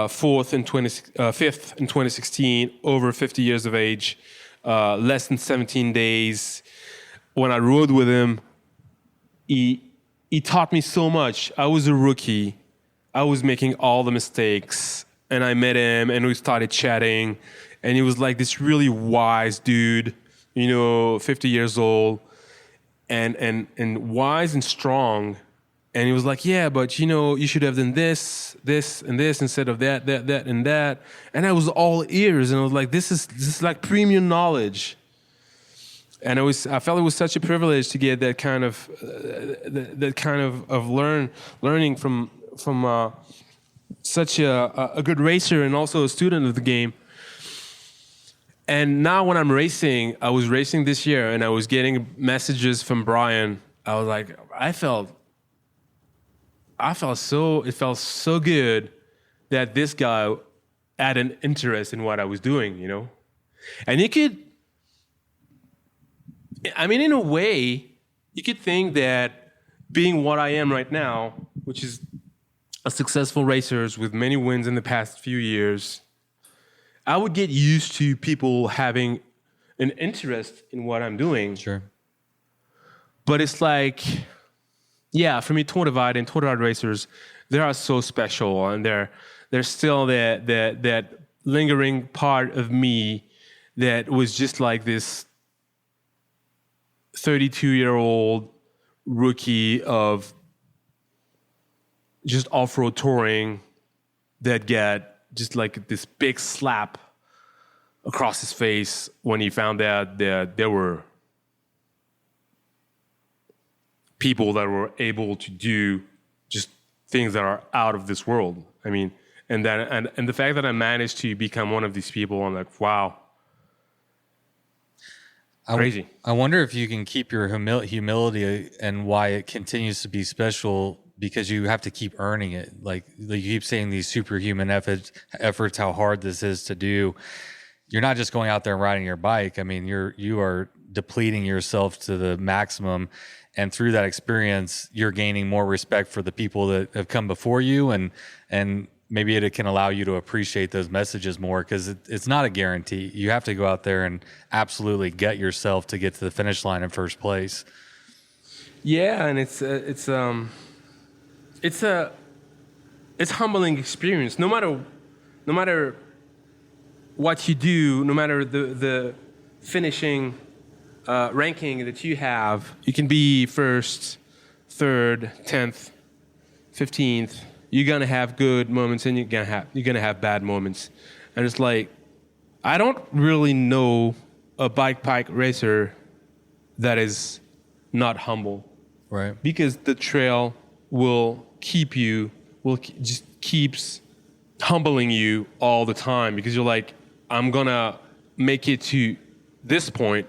fifth in 2016, over 50 years of age, less than 17 days. When I rode with him, he taught me so much. I was a rookie. I was making all the mistakes, and I met him, and we started chatting. And he was like this really wise dude, 50 years old and wise and strong. And he was like, yeah, but you should have done this, and this instead of that, and that. And I was all ears, and I was like, this is like premium knowledge. And I felt it was such a privilege to get that kind of learning from such a good racer and also a student of the game. And now when I'm racing, I was racing this year, and I was getting messages from Brian. I was like, it felt so good that this guy had an interest in what I was doing, And in a way, you could think that being what I am right now, which is a successful racer with many wins in the past few years, I would get used to people having an interest in what I'm doing. Sure. But it's like, yeah, for me, Tour Divide and Tour Divide racers, they are so special, and they're still that lingering part of me that was just like this 32-year-old rookie of just off-road touring that got just like this big slap across his face when he found out that there were people that were able to do just things that are out of this world. And the fact that I managed to become one of these people, I'm like, wow. Crazy. I wonder if you can keep your humility and why it continues to be special, because you have to keep earning it. Like you keep saying these superhuman efforts, how hard this is to do. You're not just going out there and riding your bike. You are depleting yourself to the maximum. And through that experience, you're gaining more respect for the people that have come before you. And maybe it can allow you to appreciate those messages more, because it's not a guarantee. You have to go out there and absolutely get yourself to get to the finish line in first place. Yeah, and it's a humbling experience. No matter what you do, no matter the finishing ranking that you have, you can be first, third, 10th, 15th. You're gonna have good moments, and you're gonna have bad moments. And it's like, I don't really know a bike racer that is not humble, right? Because the trail will just keeps humbling you all the time, because you're like, I'm gonna make it to this point,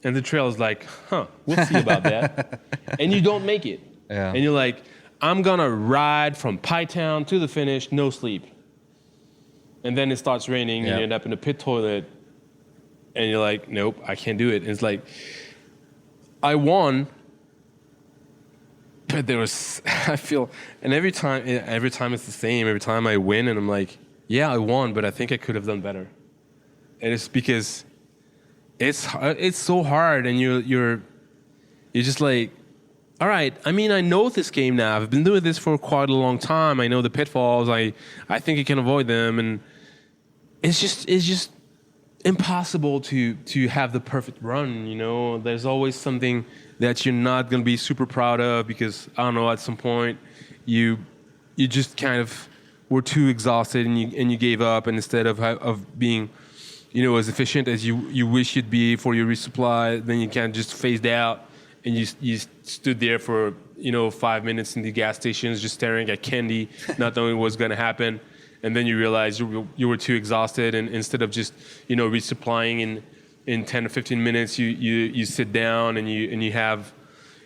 and the trail is like, we'll see about that. And you don't make it. Yeah. And you're like, I'm gonna ride from Pie Town to the finish, no sleep. And then it starts raining, and you end up in a pit toilet, and you're like, nope, I can't do it. And it's like, I won, but and every time it's the same. Every time I win, and I'm like, yeah, I won, but I think I could have done better. And it's because it's so hard, and you're just like, all right, I know this game now. I've been doing this for quite a long time. I know the pitfalls. I think I can avoid them, and it's just impossible to have the perfect run. There's always something that you're not going to be super proud of, because I don't know, at some point you just kind of were too exhausted, and you gave up, and instead of being as efficient as you wish you'd be for your resupply, then you kind of just phased out, and you stood there for 5 minutes in the gas stations just staring at candy, not knowing what's going to happen. And then you realize you were too exhausted, and instead of just resupplying in 10 or 15 minutes, you sit down and you have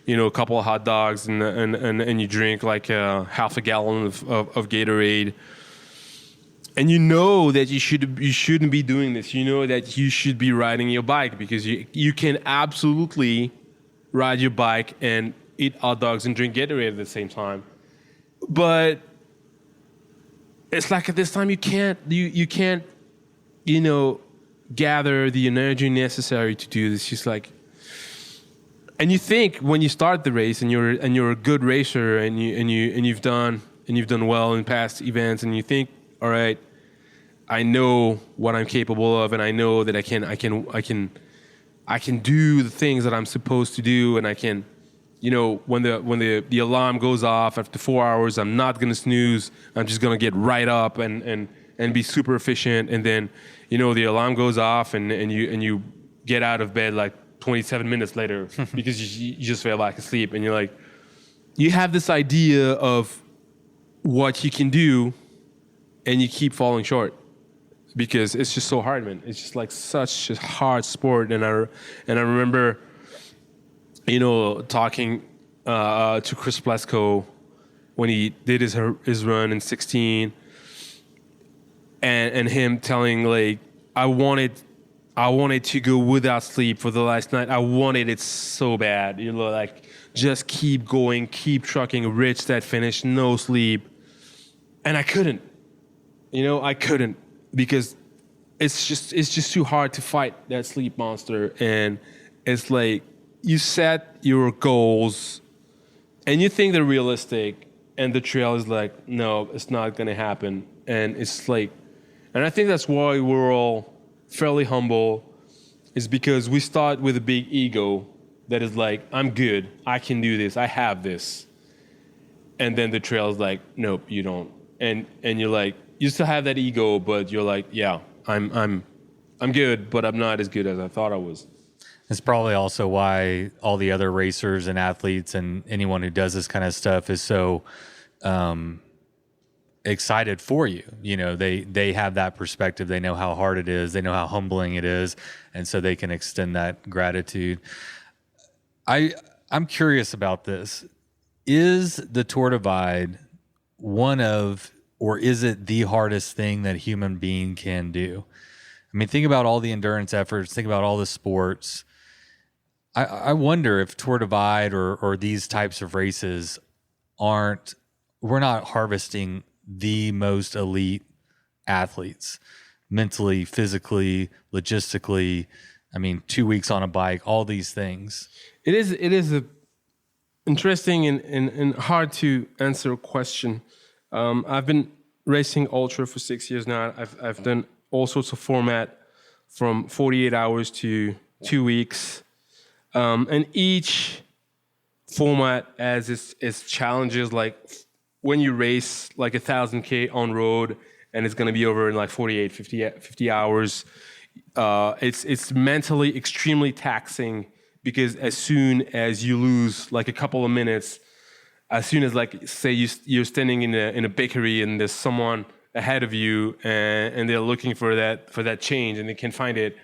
a couple of hot dogs and you drink like half a gallon of Gatorade. And that you shouldn't be doing this. That you should be riding your bike, because you can absolutely ride your bike and eat hot dogs and drink Gatorade at the same time. But it's like at this time you can't gather the energy necessary to do this. Just like, and you think when you start the race and you're a good racer and you've done well in past events, and you think, all right, I know what I'm capable of, and I know that I can I can do the things that I'm supposed to do, and I can, when the alarm goes off after 4 hours, I'm not gonna snooze. I'm just gonna get right up and be super efficient. And then, the alarm goes off, and you get out of bed like 27 minutes later because you just fell back asleep, and you're like, you have this idea of what you can do, and you keep falling short because it's just so hard, man. It's just like such a hard sport. And I remember, talking to Chris Plesko when he did his run in 16, and him telling, like, I wanted to go without sleep for the last night. I wanted it so bad, like, just keep going, keep trucking, reach that finish, no sleep. And I couldn't, because it's just too hard to fight that sleep monster. And it's like, you set your goals and you think they're realistic, and the trail is like, no, it's not going to happen. And it's like, and I think that's why we're all fairly humble, is because we start with a big ego that is like, I'm good, I can do this, I have this. And then the trail is like, nope, you don't. And you're like, you still have that ego, but you're like, yeah, I'm good, but I'm not as good as I thought I was. It's probably also why all the other racers and athletes and anyone who does this kind of stuff is so excited for you. They have that perspective. They know how hard it is. They know how humbling it is. And so they can extend that gratitude. I'm curious about this. Is the Tour Divide or is it the hardest thing that a human being can do? I mean, think about all the endurance efforts, think about all the sports. I wonder if Tour Divide or these types of races we're not harvesting the most elite athletes, mentally, physically, logistically. I mean, 2 weeks on a bike, all these things. It is a interesting and hard to answer question. I've been racing ultra for 6 years now. I've done all sorts of format, from 48 hours to 2 weeks, and each format has its challenges. Like when you race like 1,000K on road, and it's going to be over in like 48, 50 hours. It's mentally extremely taxing, because as soon as you lose like a couple of minutes, as soon as, like, say you're standing in a bakery and there's someone ahead of you and they're looking for that change and they can't find it,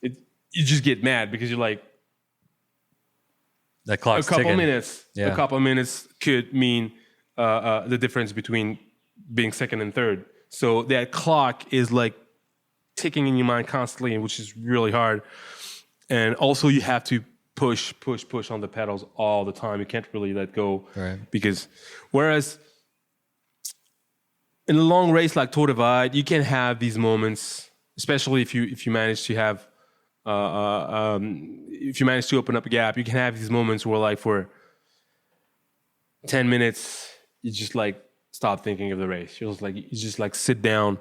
you just get mad, because you're like, that clock's a couple ticking. minutes. Yeah. A couple of minutes could mean the difference between being second and third. So that clock is like ticking in your mind constantly, which is really hard. And also you have to push on the pedals all the time. You can't really let go. Right. Because whereas in a long race like Tour Divide, you can have these moments, especially if you manage to have if you manage to open up a gap, you can have these moments where, like, for 10 minutes, you just like stop thinking of the race. You just like sit down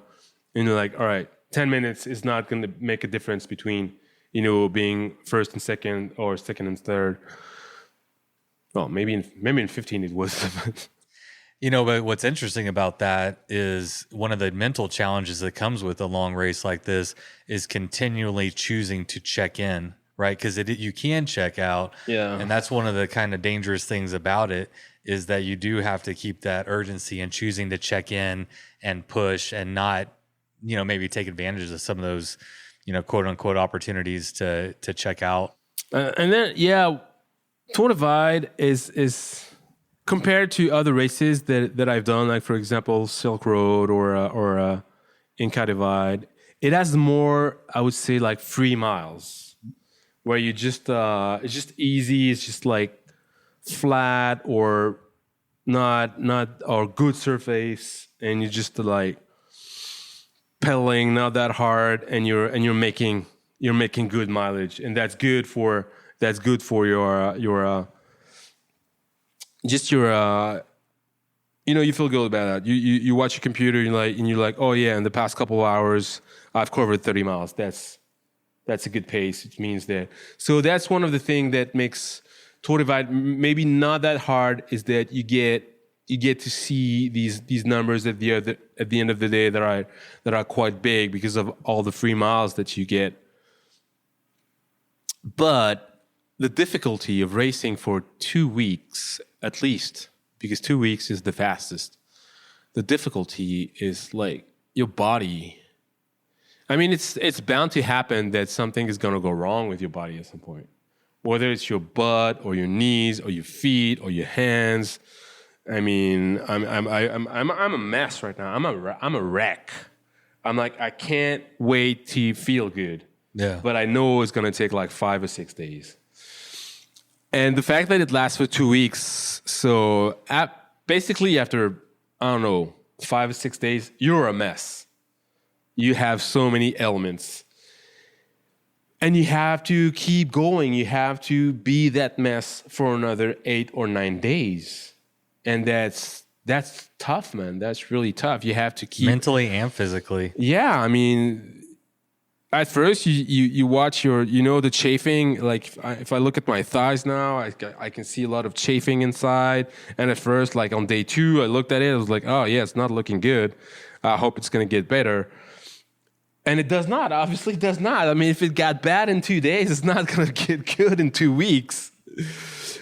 and you're like, all right, 10 minutes is not going to make a difference between, being first and second or second and third. Well, maybe in 15 it was. But what's interesting about that is one of the mental challenges that comes with a long race like this is continually choosing to check in, right? Because you can check out. Yeah. And that's one of the kind of dangerous things about it, is that you do have to keep that urgency and choosing to check in and push and not, maybe take advantage of some of those, quote unquote opportunities to check out. And then, Tour Divide is compared to other races that I've done, like, for example, Silk Road or Inca Divide, it has more, I would say, like 3 miles, where you just it's just easy. It's just like flat or not or good surface, and you just like pedaling not that hard, and you're making good mileage, and that's good for your just your you feel good about that. You watch your computer, and you're like, oh yeah, in the past couple of hours I've covered 30 miles. That's That's a good pace. It means that. So that's one of the things that makes Tour Divide maybe not that hard, is that you get to see these numbers at the end of the day that are quite big because of all the free miles that you get. But the difficulty of racing for 2 weeks at least, because 2 weeks is the fastest, the difficulty is like your body. I mean, it's bound to happen that something is going to go wrong with your body at some point, whether it's your butt or your knees or your feet or your hands. I mean, I'm a mess right now. I'm a wreck. I'm like, I can't wait to feel good. Yeah. But I know it's going to take like 5 or 6 days. And the fact that it lasts for 2 weeks, so basically after, I don't know, 5 or 6 days, you're a mess. You have so many elements. And you have to keep going. You have to be that mess for another 8 or 9 days. And that's tough, man. That's really tough. You have to keep... mentally and physically. Yeah, I mean... At first, you watch the chafing. Like if I look at my thighs now, I can see a lot of chafing inside. And at first, like on day 2, I looked at it. I was like, oh yeah, it's not looking good. I hope it's going to get better. And it does not. Obviously, it does not. I mean, if it got bad in 2 days, it's not going to get good in 2 weeks.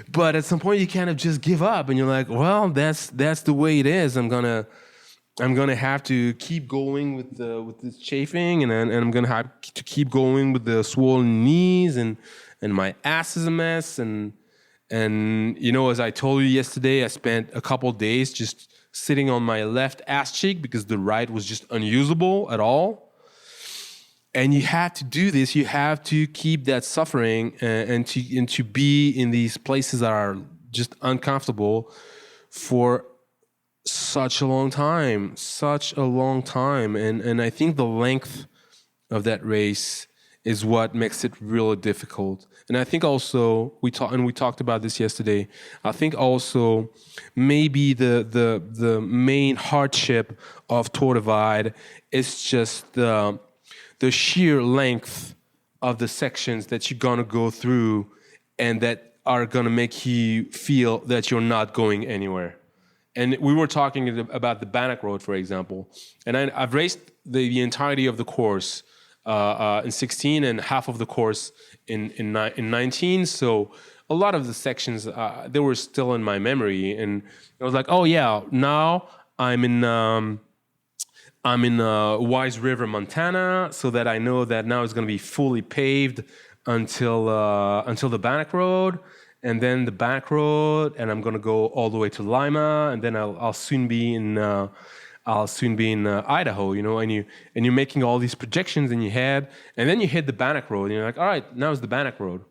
But at some point, you kind of just give up, and you're like, well, that's the way it is. I'm gonna have to keep going with this chafing, and I'm gonna have to keep going with the swollen knees, and my ass is a mess, and as I told you yesterday, I spent a couple days just sitting on my left ass cheek because the right was just unusable at all. And you have to do this. You have to keep that suffering and to be in these places that are just uncomfortable for such a long time. And I think the length of that race is what makes it really difficult. And I think also we talked about this yesterday. I think also maybe the main hardship of Tour Divide is just the sheer length of the sections that you're gonna go through, and that are gonna make you feel that you're not going anywhere. And we were talking about the Bannock Road, for example. And I've raced the entirety of the course in 16 and half of the course in 19. So a lot of the sections, they were still in my memory. And I was like, oh yeah, now I'm in Wise River, Montana, so that I know that now it's going to be fully paved until the Bannock Road. And then the Bannock Road, and I'm gonna go all the way to Lima, and then I'll soon be in Idaho, and you're making all these projections in your head, and then you hit the Bannock Road, and you're like, all right, now it's the Bannock Road.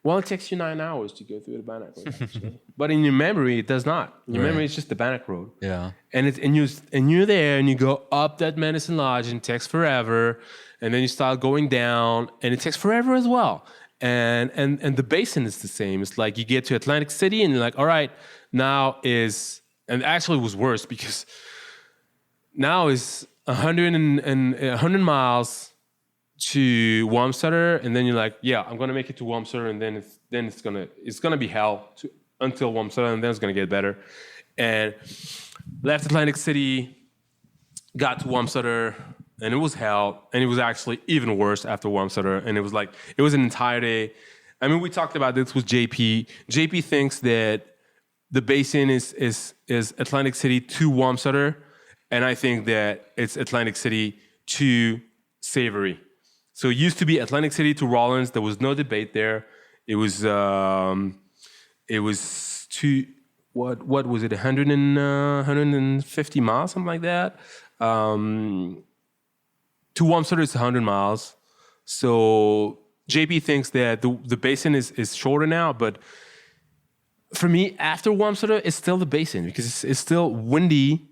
Well, it takes you 9 hours to go through the Bannock Road, actually. But in your memory, it does not. In your memory, it's just the Bannock Road. Yeah. And you're there, and you go up that Medicine Lodge, and it takes forever, and then you start going down, and it takes forever as well. And the basin is the same. It's like you get to Atlantic City and you're like, all right, and actually it was worse because now is 100 miles to Wamsutter, and then you're like, yeah, I'm gonna make it to Wamsutter, and then it's gonna be hell until Wamsutter, and then it's gonna get better. And left Atlantic City, got to Wamsutter, and it was hell, and it was actually even worse after Wamsutter, and it was an entire day. I mean, we talked about this with JP. JP thinks that the basin is Atlantic City to Wamsutter, and I think that it's Atlantic City to Savory. So it used to be Atlantic City to Rollins. There was no debate there. It was to what was it? 150 miles, something like that. To Wamsutter, it's 100 miles. So JP thinks that the basin is shorter now, but for me, after Wamsutter, it's still the basin because it's still windy,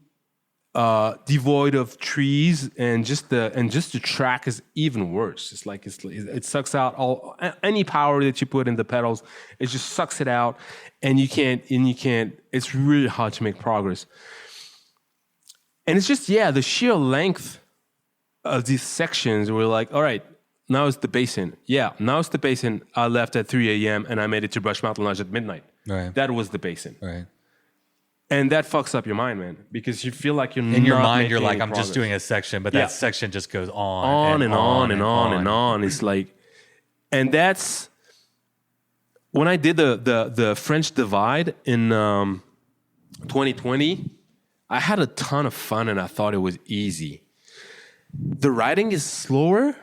devoid of trees, and just the track is even worse. It's like it sucks out any power that you put in the pedals. It just sucks it out, and you can't. It's really hard to make progress. And it's just the sheer length of these sections. We're like, all right, Now it's the basin. Yeah, now it's the basin. I left at 3 a.m. and I made it to Brush Mountain Lodge at midnight. Right. That was the basin. Right. And that fucks up your mind, man, because you feel like you're In your not mind, making you're like, any I'm just progress. doing a section, but Yeah. that section just goes on and on and on and on. It's like, and that's when I did the French Divide in 2020. I had a ton of fun and I thought it was easy. The writing is slower,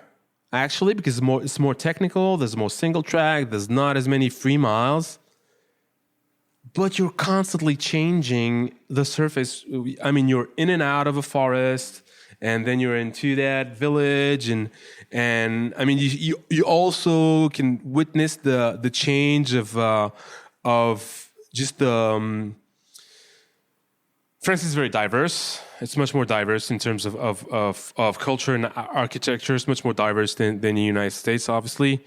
actually, because it's more technical. There's more single track. There's not as many free miles. But you're constantly changing the surface. I mean, you're in and out of a forest, and then you're into that village, and I mean, you also can witness the change of just the. France is very diverse. It's much more diverse in terms of culture and architecture. It's much more diverse than the United States, obviously.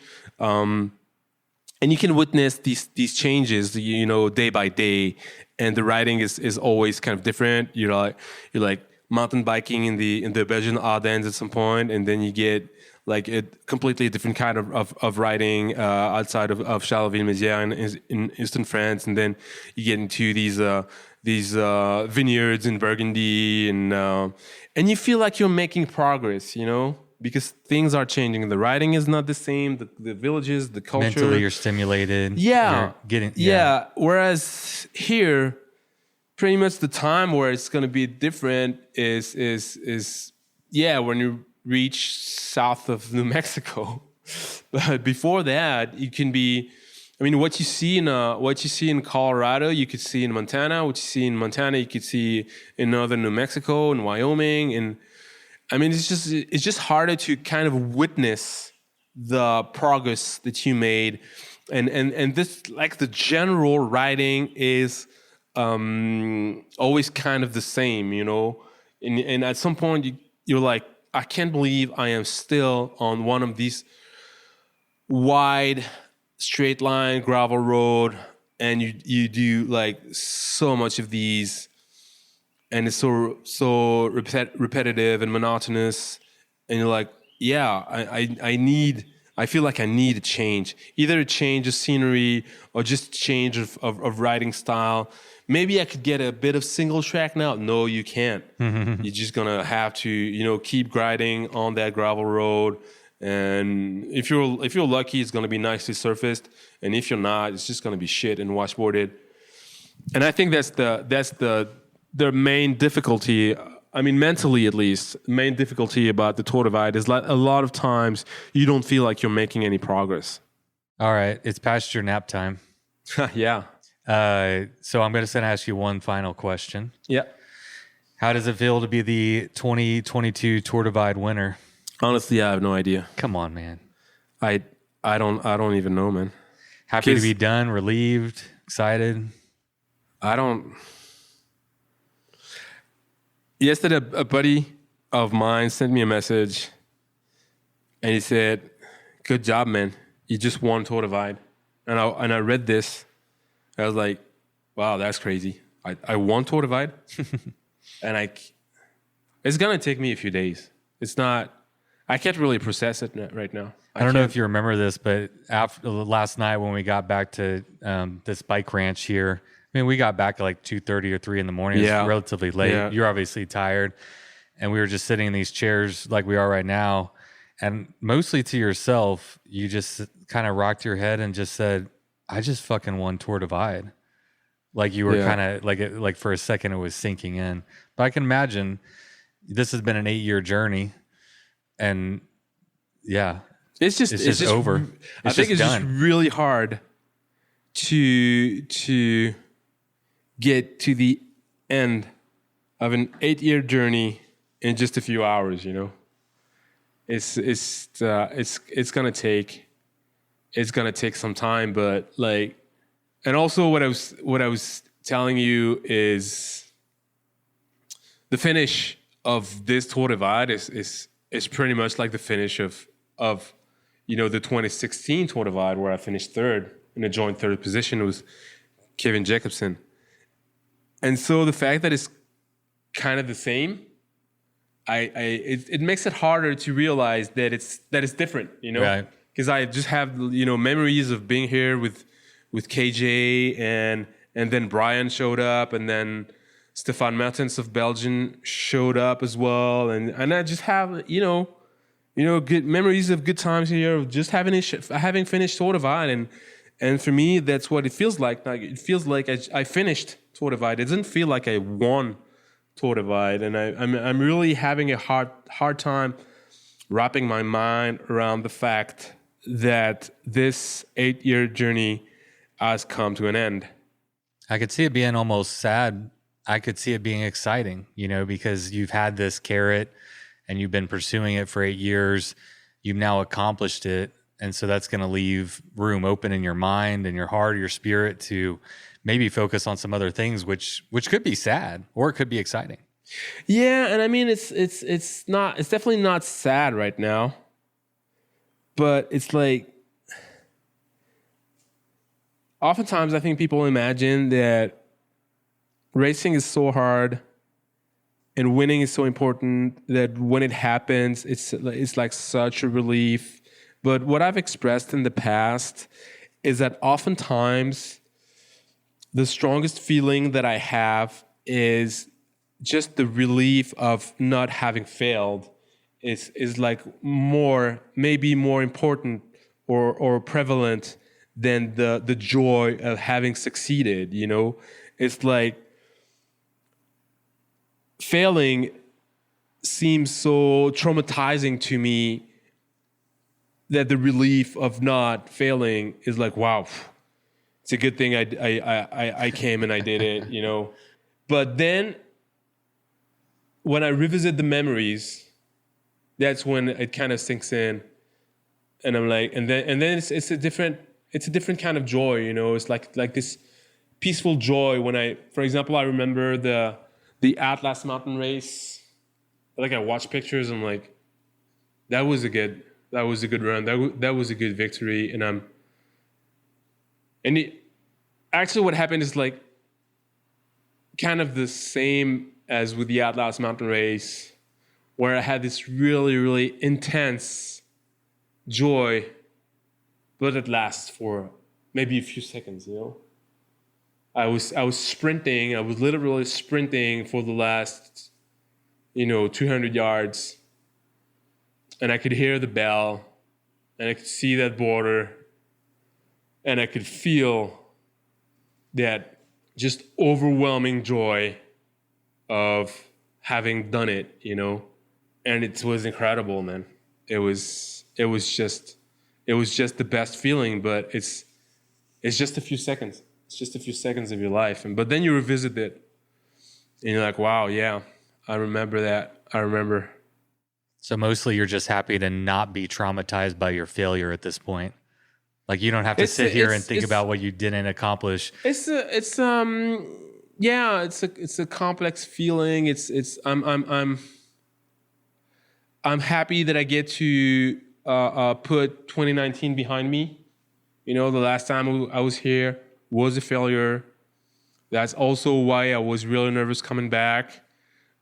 And you can witness these changes, you know, day by day, and the riding is always kind of different. You're like mountain biking in the Belgian Ardennes at some point, and then you get like a completely different kind of riding outside of Charleville-Mézières in eastern France, and then you get into these vineyards in Burgundy, and you feel like you're making progress, you know. Because things are changing. The riding is not the same. The villages, the culture. Mentally, you're stimulated. Yeah. You're getting. Yeah. Whereas here, pretty much the time where it's going to be different is when you reach south of New Mexico. But before that, you can be. I mean, what you see in Colorado, you could see in Montana. What you see in Montana, you could see in northern New Mexico and Wyoming and. I mean, it's just harder to kind of witness the progress that you made, and this, like, the general writing is always kind of the same, you know. And at some point you're like, I can't believe I am still on one of these wide straight line gravel road, and you do like so much of these. And it's so repetitive and monotonous, and you're like, yeah, I feel like I need a change, either a change of scenery or just change of writing style. Maybe I could get a bit of single track now. No, you can't. You're just gonna have to, you know, keep grinding on that gravel road. And if you're lucky, it's gonna be nicely surfaced, and if you're not, it's just gonna be shit and washboarded. And I think that's the main difficulty, I mean, mentally at least, main difficulty about the Tour Divide is like a lot of times you don't feel like you're making any progress. All right, it's past your nap time. Yeah. So I'm going to ask you one final question. Yeah. How does it feel to be the 2022 Tour Divide winner? Honestly, I have no idea. Come on, man. I don't even know, man. Happy to be done, relieved, excited? Yesterday, a buddy of mine sent me a message, and he said, "Good job, man. You just won Tour Divide." And I read this. I was like, "Wow, that's crazy. I won Tour Divide?" And it's gonna take me a few days. It's not. I can't really process it right now. I don't know if you remember this, but after last night when we got back to this bike ranch here. I mean, we got back at like 2:30 or 3 in the morning. Yeah. It's relatively late. Yeah. You're obviously tired. And we were just sitting in these chairs like we are right now. And mostly to yourself, you just kind of rocked your head and just said, I just fucking won Tour Divide. Like you were kind of like for a second it was sinking in. But I can imagine this has been an 8-year journey. And yeah, it's just over. I think it's just really hard to get to the end of an 8-year journey in just a few hours, you know. It's gonna take some time, but like, and also what I was telling you is the finish of this Tour Divide is pretty much like the finish of you know, the 2016 Tour Divide, where I finished third in a joint third position. It was Kevin Jacobsen. And so the fact that it's kind of the same, it makes it harder to realize that it's different, Right. Because I just have memories of being here with KJ and then Brian showed up, and then Stefan Mertens of Belgium showed up as well, and I just have good memories of good times here of just having finished Tour Divide, and for me that's what it feels like. Like it feels like I finished Tour Divide. It doesn't feel like I won Tour Divide, and I'm really having a hard time wrapping my mind around the fact that this 8-year journey has come to an end. I could see it being almost sad. I could see it being exciting, because you've had this carrot and you've been pursuing it for 8 years. You've now accomplished it. And so that's going to leave room open in your mind and your heart, your spirit to maybe focus on some other things, which could be sad or it could be exciting. Yeah. And I mean, it's definitely not sad right now, but it's like, oftentimes I think people imagine that racing is so hard and winning is so important that when it happens, it's like such a relief. But what I've expressed in the past is that oftentimes the strongest feeling that I have is just the relief of not having failed is like maybe more important or prevalent than the joy of having succeeded. It's like failing seems so traumatizing to me that the relief of not failing is like, wow, it's a good thing I came and I did it, But then when I revisit the memories, that's when it kind of sinks in, and I'm like, and then it's a different kind of joy, It's like this peaceful joy when for example, I remember the Atlas Mountain Race. Like I watch pictures, I'm like, that was a good run. That was a good victory, actually what happened is like kind of the same as with the Atlas Mountain Race, where I had this really, really intense joy, but it lasts for maybe a few seconds, I was sprinting. I was literally sprinting for the last, 200 yards. And I could hear the bell, and I could see that border, and I could feel that just overwhelming joy of having done it, And it was incredible, man. It was just the best feeling, but it's just a few seconds. It's just a few seconds of your life. But then you revisit it and you're like, wow, yeah, I remember that. I remember. So mostly you're just happy to not be traumatized by your failure at this point. Like you don't have to sit here and think about what you didn't accomplish. It's a complex feeling. I'm happy that I get to put 2019 behind me. The last time I was here was a failure. That's also why I was really nervous coming back,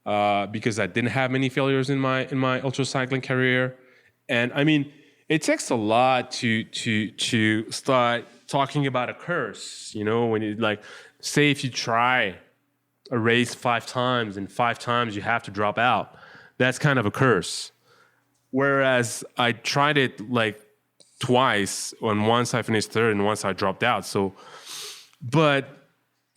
because I didn't have many failures in my ultra cycling career. And I mean, it takes a lot to start talking about a curse. When you say if you try a race 5 times and 5 times you have to drop out, that's kind of a curse. Whereas I tried it twice, and once I finished third and once I dropped out.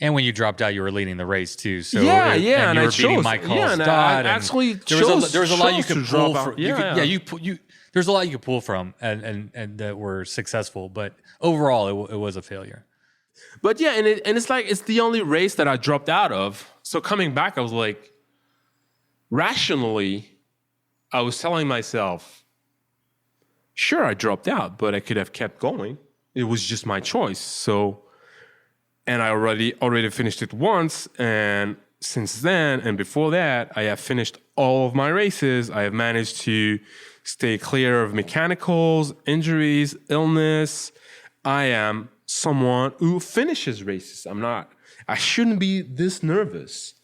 And when you dropped out, you were leading the race too. So and you were beating chose. Michael and Stott. I actually there was a lot you could pull from. You there's a lot you could pull from, and that were successful. But overall, it was a failure. But yeah, and it's the only race that I dropped out of. So coming back, I was like, rationally, I was telling myself, sure, I dropped out, but I could have kept going. It was just my choice. So, and I already finished it once, and since then and before that, I have finished all of my races. I have managed to stay clear of mechanicals, injuries, illness. I am someone who finishes races. I shouldn't be this nervous,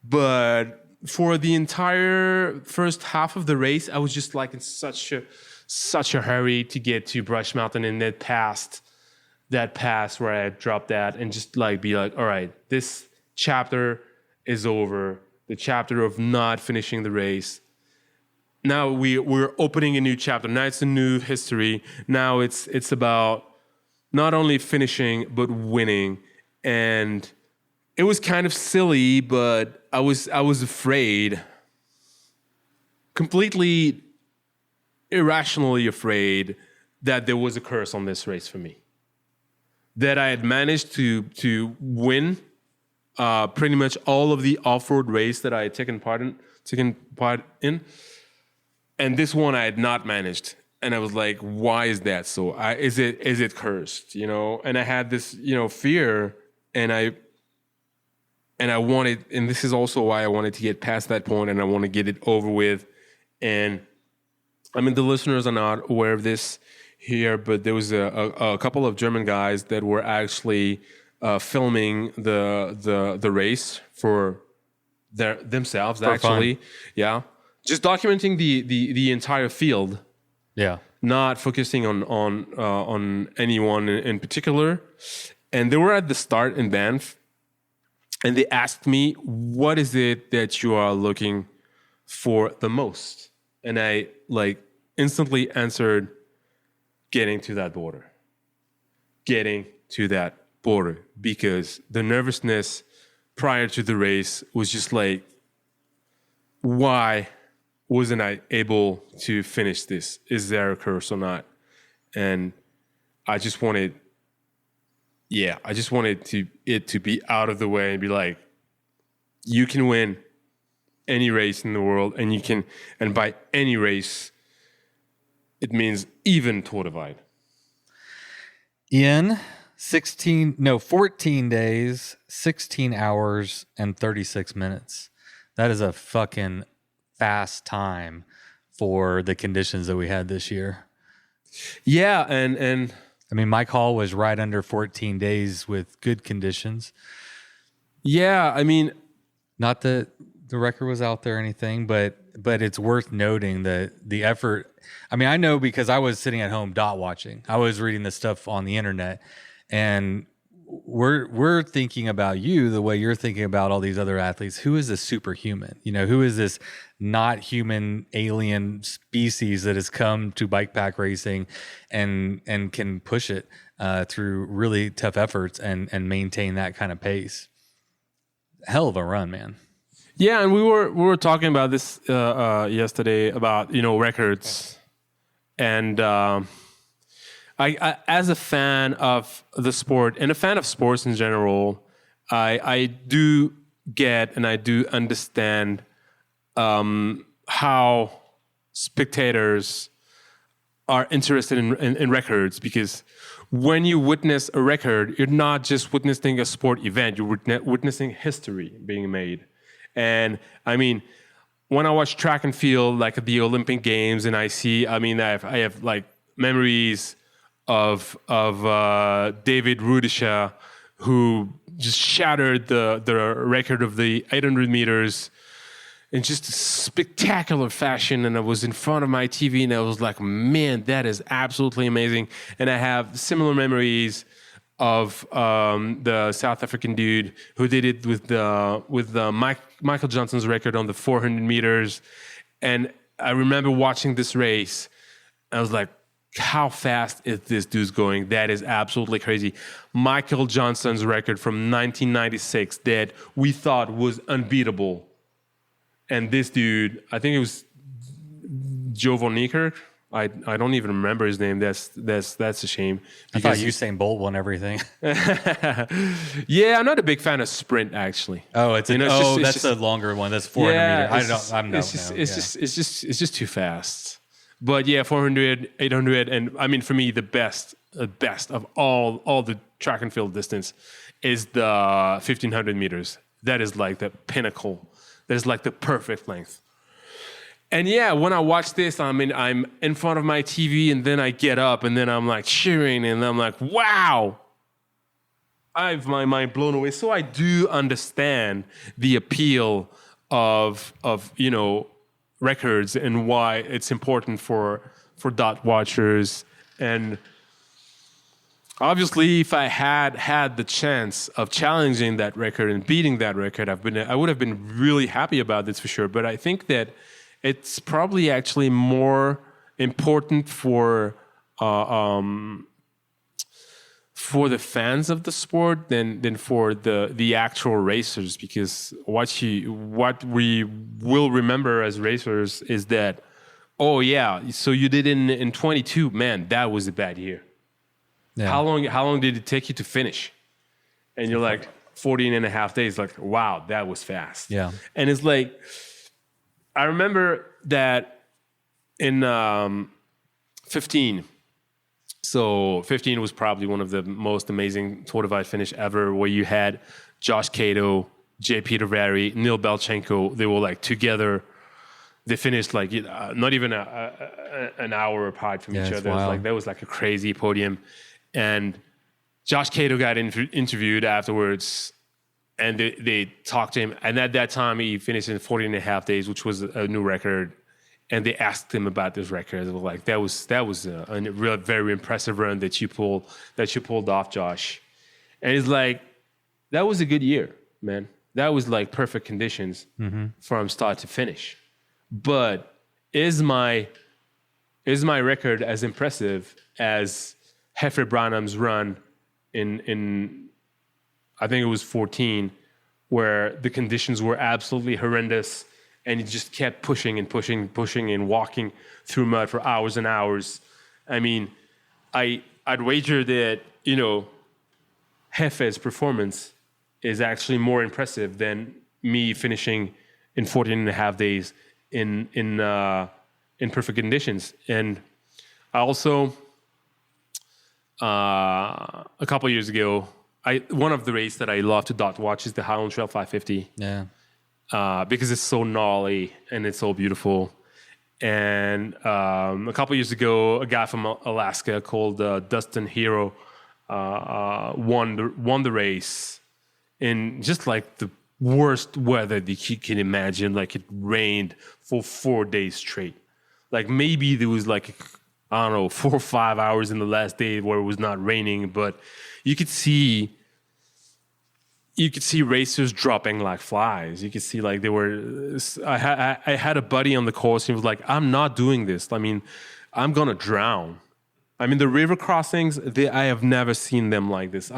but for the entire first half of the race, I was just like in such a hurry to get to Brush Mountain and then past that pass where I dropped that and just like be like, all right, this chapter is over. The chapter of not finishing the race. Now we're opening a new chapter. Now it's a new history. Now it's about not only finishing but winning. And it was kind of silly, but I was afraid, completely irrationally afraid that there was a curse on this race for me. That I had managed to win pretty much all of the off-road race that I had taken part in. And this one I had not managed. And I was like, why is that so? Is it cursed? And I had this, fear, and I wanted, and this is also why I wanted to get past that point and I want to get it over with. And I mean, the listeners are not aware of this here, but there was a couple of German guys that were actually filming the race for themselves, for actually. Fun. Yeah. Just documenting the entire field. Yeah. Not focusing on anyone in particular. And they were at the start in Banff, and they asked me, what is it that you are looking for the most? And I instantly answered, getting to that border. Getting to that border. Because the nervousness prior to the race was just like, why wasn't I able to finish this? Is there a curse or not? And I just wanted it to be out of the way and be like, you can win any race in the world, and by any race, it means even Tour Divide. In 14 days, 16 hours, and 36 minutes. That is a fucking fast time for the conditions that we had this year. Yeah, and I mean, my call was right under 14 days with good conditions. Yeah, I mean, not that the record was out there or anything, but it's worth noting that the effort. I mean, I know because I was sitting at home dot watching. I was reading this stuff on the internet, and we're thinking about you the way you're thinking about all these other athletes. Who is this superhuman? Who is this not human alien species that has come to bike pack racing and can push it through really tough efforts and maintain that kind of pace? Hell of a run, man. Yeah, and we were talking about this yesterday about records, and I as a fan of the sport and a fan of sports in general, I do get and I do understand how spectators are interested in records, because when you witness a record, you're not just witnessing a sport event, you're witnessing history being made. And I mean, when I watch track and field, like at the Olympic Games, and I have like memories of David Rudisha, who just shattered the record of the 800 meters in just a spectacular fashion. And I was in front of my TV and I was like, man, that is absolutely amazing. And I have similar memories of the South African dude who did it with Michael Johnson's record on the 400 meters. And I remember watching this race. I was like, how fast is this dude going? That is absolutely crazy. Michael Johnson's record from 1996 that we thought was unbeatable. And this dude, I think it was Joe von Niekerk. I don't even remember his name. That's a shame. I thought Usain Bolt won everything. Yeah, I'm not a big fan of sprint, actually. Oh, that's a longer one. That's 400 meters. It's just too fast. But yeah, 400, 800, and I mean, for me, the best of all the track and field distance is the 1500 meters. That is like the pinnacle. That is like the perfect length. And yeah, when I watch this, I'm in front of my TV, and then I get up, and then I'm like cheering, and I'm like, wow, I have my mind blown away. So I do understand the appeal of records and why it's important for dot watchers. And obviously, if I had the chance of challenging that record and beating that record, I would have been really happy about this for sure. But I think that it's probably actually more important for the fans of the sport than for the actual racers, because what we will remember as racers is that, oh yeah, so you did in 22, man, that was a bad year. Yeah. How long did it take you to finish? And you're like 14 and a half days, like, wow, that was fast. Yeah. And it's like, I remember that in 15. So 15 was probably one of the most amazing Tour Divide finish ever, where you had Josh Cato, J. Peter Vary, Neil Belchenko. They were like together. They finished like not even an hour apart from each other. That was like a crazy podium. And Josh Cato got interviewed afterwards, and they talked to him. And at that time, he finished in 14 and a half days, which was a new record. And they asked him about this record. They were like, that was a real, very impressive run that you pulled off, Josh. And it's like, that was a good year, man. That was like perfect conditions from start to finish. But is my record as impressive as Hefe Branham's run in I think it was 14, where the conditions were absolutely horrendous, and he just kept pushing and pushing and pushing and walking through mud for hours and hours. I mean, I'd wager that, Hefe's performance is actually more impressive than me finishing in 14 and a half days in perfect conditions. And I also, a couple of years ago, one of the races that I love to dot watch is the Highland Trail 550. Yeah. Because it's so gnarly and it's so beautiful. And a couple years ago, a guy from Alaska called Dustin Hero won the race in just like the worst weather that you can imagine. Like, it rained for 4 days straight. Like, maybe there was like, I don't know, 4 or 5 hours in the last day where it was not raining, but you could see racers dropping like flies. You could see like they were. I had a buddy on the course. He was like, "I'm not doing this. I mean, I'm gonna drown." I mean, the river crossings. I have never seen them like this.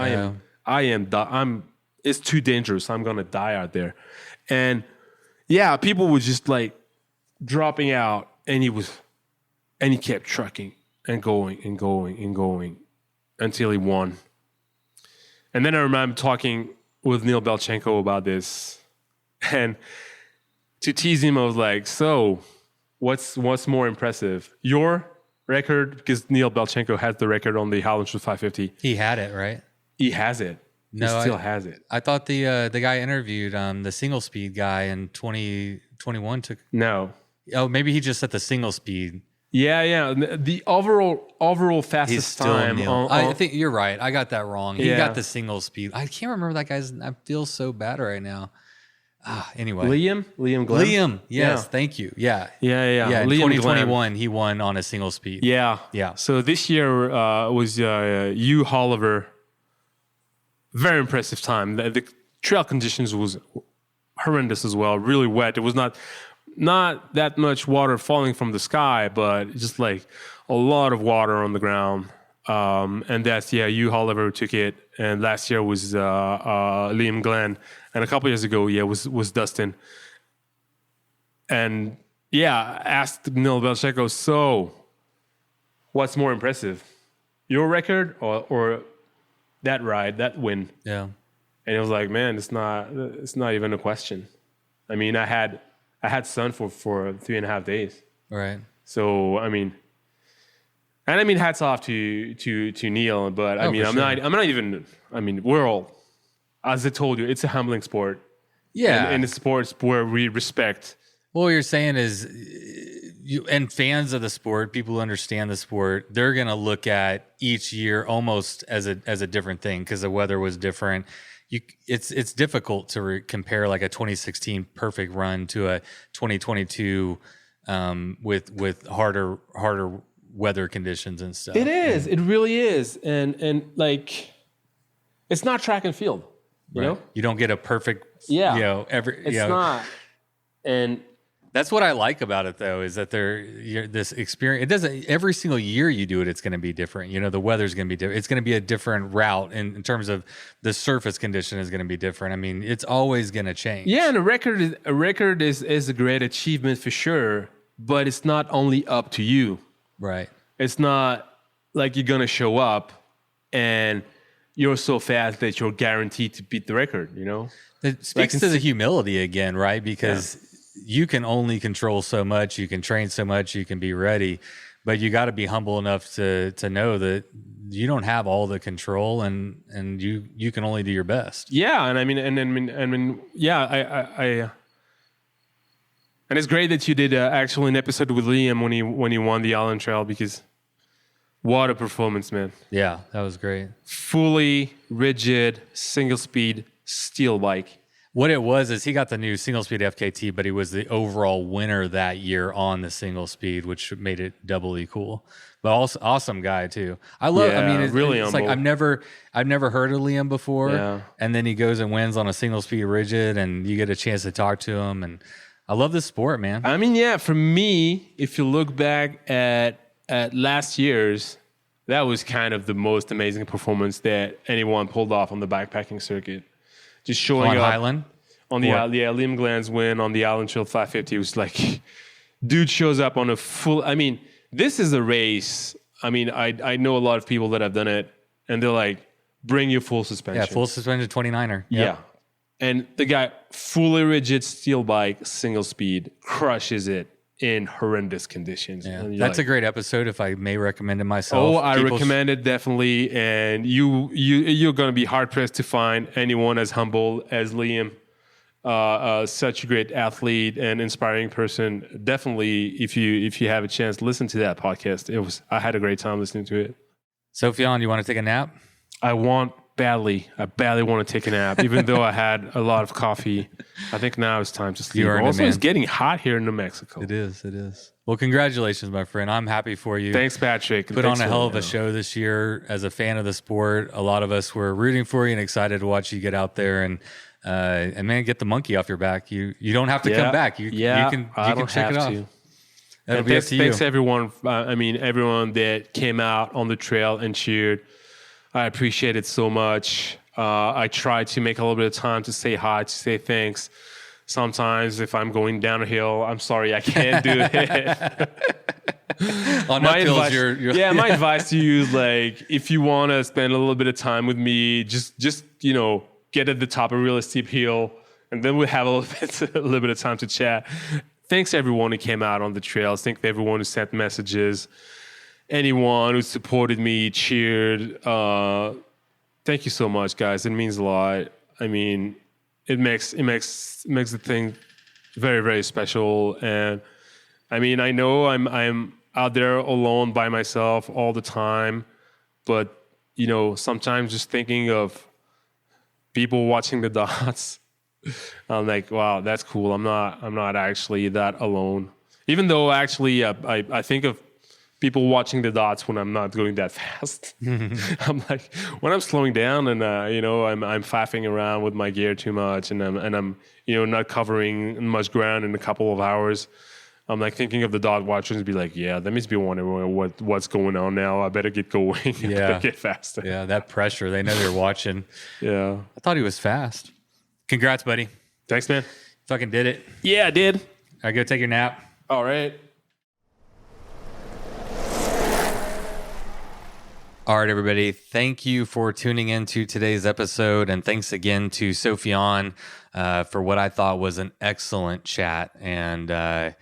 It's too dangerous. I'm gonna die out there. And yeah, people were just like dropping out, and he kept trucking and going and going and going until he won. And then I remember talking with Neil Belchenko about this, and to tease him, I was like, "So, what's more impressive, your record?" Because Neil Belchenko has the record on the Highland Trail 550. He had it, right? He has it. He still has it. I thought the guy interviewed the single speed guy in 2021 took. No. Oh, maybe he just set the single speed. Yeah. The overall fastest time. I think you're right. I got that wrong. He got the single speed. I can't remember that guy's. I feel so bad right now. Anyway, Liam Glenn. Liam, yes, thank you. Yeah. In Liam 2021, Glenn. he won on a single speed. Yeah. So this year was Hugh Oliver. Very impressive time. The trail conditions was horrendous as well. Really wet. It was not that much water falling from the sky, but just like a lot of water on the ground. And that's, Hugh Oliver took it. And last year was Liam Glenn. And a couple years ago, was Dustin. And asked Neil Belchenko, so what's more impressive, your record or that ride, that win? Yeah. And it was like, man, it's not even a question. I mean, I had sun for 3.5 days. Right. So hats off to Neil, but I'm not even. I mean, we're all, as I told you, it's a humbling sport. Yeah. And it's sports where we respect. Well, what you're saying is, and fans of the sport, people who understand the sport, they're gonna look at each year almost as a different thing because the weather was different. it's difficult to compare like a 2016 perfect run to a 2022 with harder weather conditions and stuff. It is. It really is. And like, it's not track and field. You know, you don't get a perfect. Yeah. It's not. And that's what I like about it, though, is that this experience. It doesn't every single year you do it. It's going to be different. The weather's going to be different. It's going to be a different route in terms of the surface condition is going to be different. I mean, it's always going to change. Yeah, and a record is a great achievement for sure, but it's not only up to you. Right. It's not like you're going to show up and you're so fast that you're guaranteed to beat the record. It speaks to the humility again, right? Because you can only control so much, you can train so much, you can be ready, but you got to be humble enough to know that you don't have all the control, and you can only do your best. Yeah, and I mean, I and it's great that you did actually an episode with Liam when he won the Allen Trail, because what a performance, man! Yeah, that was great. Fully rigid single speed steel bike. What it was is he got the new single speed FKT, but he was the overall winner that year on the single speed, which made it doubly cool. But also awesome guy too. I love. Yeah, I mean, really it's humble. like I've never heard of Liam before, and then he goes and wins on a single speed rigid, and you get a chance to talk to him. And I love this sport, man. I mean, yeah. For me, if you look back at last year's, that was kind of the most amazing performance that anyone pulled off on the backpacking circuit. Just showing on up Highland on the Liam Glan's win on the Allen Trail 550 was like, dude shows up on a full. I mean, this is a race. I mean, I know a lot of people that have done it, and they're like, bring your full suspension. Yeah, full suspension 29er. Yep. Yeah, and the guy fully rigid steel bike, single speed, crushes it in horrendous conditions. Yeah. That's a great episode, if I may recommend it myself. Oh, I recommend it definitely. And you're going to be hard pressed to find anyone as humble as Liam. Such a great athlete and inspiring person. Definitely, if you have a chance, listen to that podcast. I had a great time listening to it. Sofiane, you want to take a nap? I badly want to take a nap, even though I had a lot of coffee. I think now it's time to sleep. Also, it's getting hot here in New Mexico. It is. Well, congratulations, my friend. I'm happy for you. Thanks, Patrick. Put on a hell of a show this year. As a fan of the sport, a lot of us were rooting for you and excited to watch you get out there and man, get the monkey off your back. You don't have to come back. You can check it off. That'll be up to you. Thanks everyone. Everyone that came out on the trail and cheered. I appreciate it so much. I try to make a little bit of time to say hi, to say thanks. Sometimes if I'm going down a hill, I'm sorry, I can't do it. My advice to you is, like, if you want to spend a little bit of time with me, just get at the top of a really steep hill, and then we'll have a little bit of time to chat. Thanks everyone who came out on the trails. Thanks everyone who sent messages. Anyone who supported me, cheered. Thank you so much, guys. It means a lot. I mean, it makes the thing very, very special. And I mean, I know I'm out there alone by myself all the time, but sometimes just thinking of people watching the dots, I'm like, wow, that's cool. I'm not actually that alone. Even though actually, I think of people watching the dots when I'm not going that fast. I'm like, when I'm slowing down and I'm faffing around with my gear too much, and I'm not covering much ground in a couple of hours, I'm like thinking of the dot watchers and be like, yeah, that means be wondering what's going on now. I better get going. I better get faster. Yeah, that pressure. They know they're watching. Yeah. I thought he was fast. Congrats, buddy. Thanks, man. Fucking did it. Yeah, I did. All right, go take your nap. All right. All right, everybody. Thank you for tuning in to today's episode. And thanks again to Sofiane for what I thought was an excellent chat. And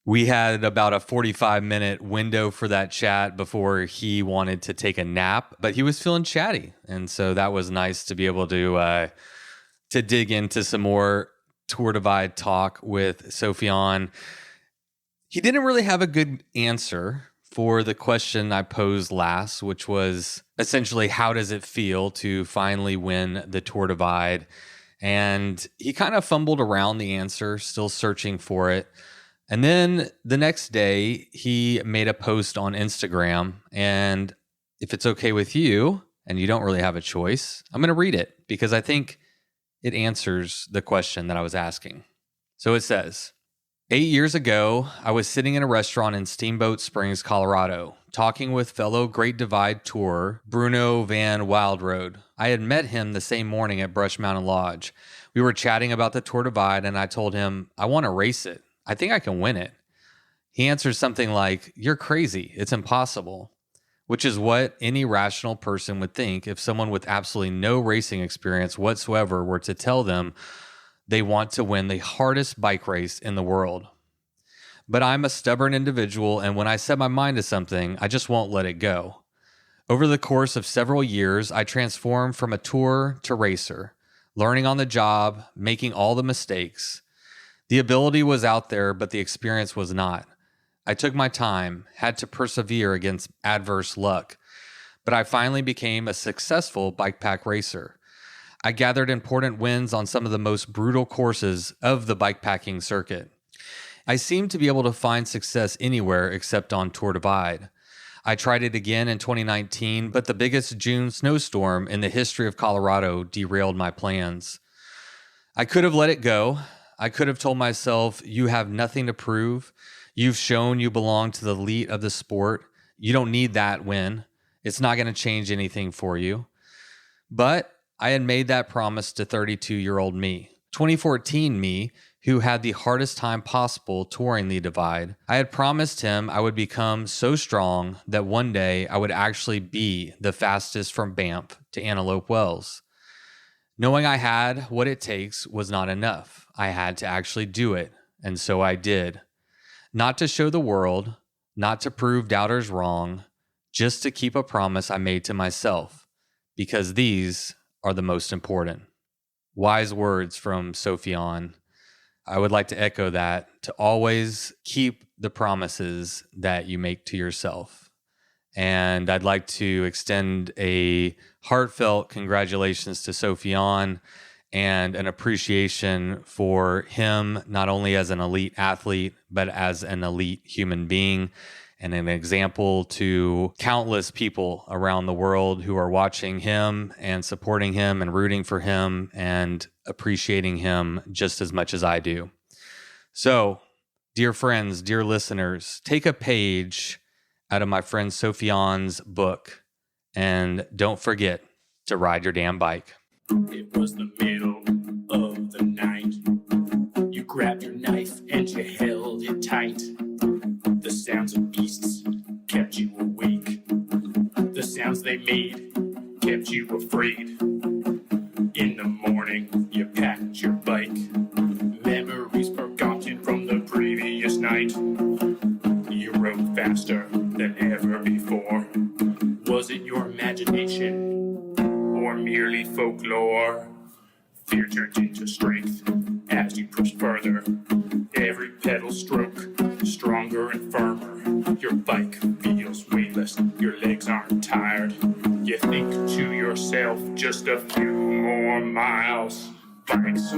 we had about a 45-minute window for that chat before he wanted to take a nap, but he was feeling chatty. And so that was nice to be able to dig into some more Tour Divide talk with Sofiane. He didn't really have a good answer for the question I posed last, which was essentially, how does it feel to finally win the Tour Divide? And he kind of fumbled around the answer, still searching for it. And then the next day, he made a post on Instagram. And if it's okay with you, and you don't really have a choice, I'm going to read it because I think it answers the question that I was asking. So it says, 8 years ago, I was sitting in a restaurant in Steamboat Springs, Colorado, talking with fellow Great Divide tourer Bruno Van Wildroad. I had met him the same morning at Brush Mountain Lodge. We were chatting about the Tour Divide, and I told him, I want to race it. I think I can win it. He answered something like, you're crazy. It's impossible. Which is what any rational person would think if someone with absolutely no racing experience whatsoever were to tell them they want to win the hardest bike race in the world. But I'm a stubborn individual, and when I set my mind to something, I just won't let it go. Over the course of several years, I transformed from a tourer to racer, learning on the job, making all the mistakes. The ability was out there, but the experience was not. I took my time, had to persevere against adverse luck, but I finally became a successful bike pack racer. I gathered important wins on some of the most brutal courses of the bikepacking circuit. I seemed to be able to find success anywhere except on Tour Divide. I tried it again in 2019, but the biggest June snowstorm in the history of Colorado derailed my plans. I could have let it go. I could have told myself, you have nothing to prove. You've shown you belong to the elite of the sport. You don't need that win. It's not going to change anything for you. But I had made that promise to 32-year-old me. 2014 me, who had the hardest time possible touring the Divide. I had promised him I would become so strong that one day I would actually be the fastest from Banff to Antelope Wells. Knowing I had what it takes was not enough. I had to actually do it, and so I did. Not to show the world, not to prove doubters wrong, just to keep a promise I made to myself, because these are the most important. Wise words from Sofiane. I would like to echo that, to always keep the promises that you make to yourself. And I'd like to extend a heartfelt congratulations to Sofiane and an appreciation for him, not only as an elite athlete, but as an elite human being, and an example to countless people around the world who are watching him and supporting him and rooting for him and appreciating him just as much as I do. So, dear friends, dear listeners, take a page out of my friend Sofiane's book, and don't forget to ride your damn bike. It was the middle of the night. You grabbed your knife and you held it tight. The sounds of beasts kept you awake. The sounds they made kept you afraid. In the morning, you packed your bike. Memories forgotten from the previous night. You rode faster than ever before. Was it your imagination or merely folklore? Fear turned into strength as you pushed further. Every pedal stroke stronger and firmer. Your bike feels weightless, your legs aren't tired. You think to yourself, just a few more miles. Bikes.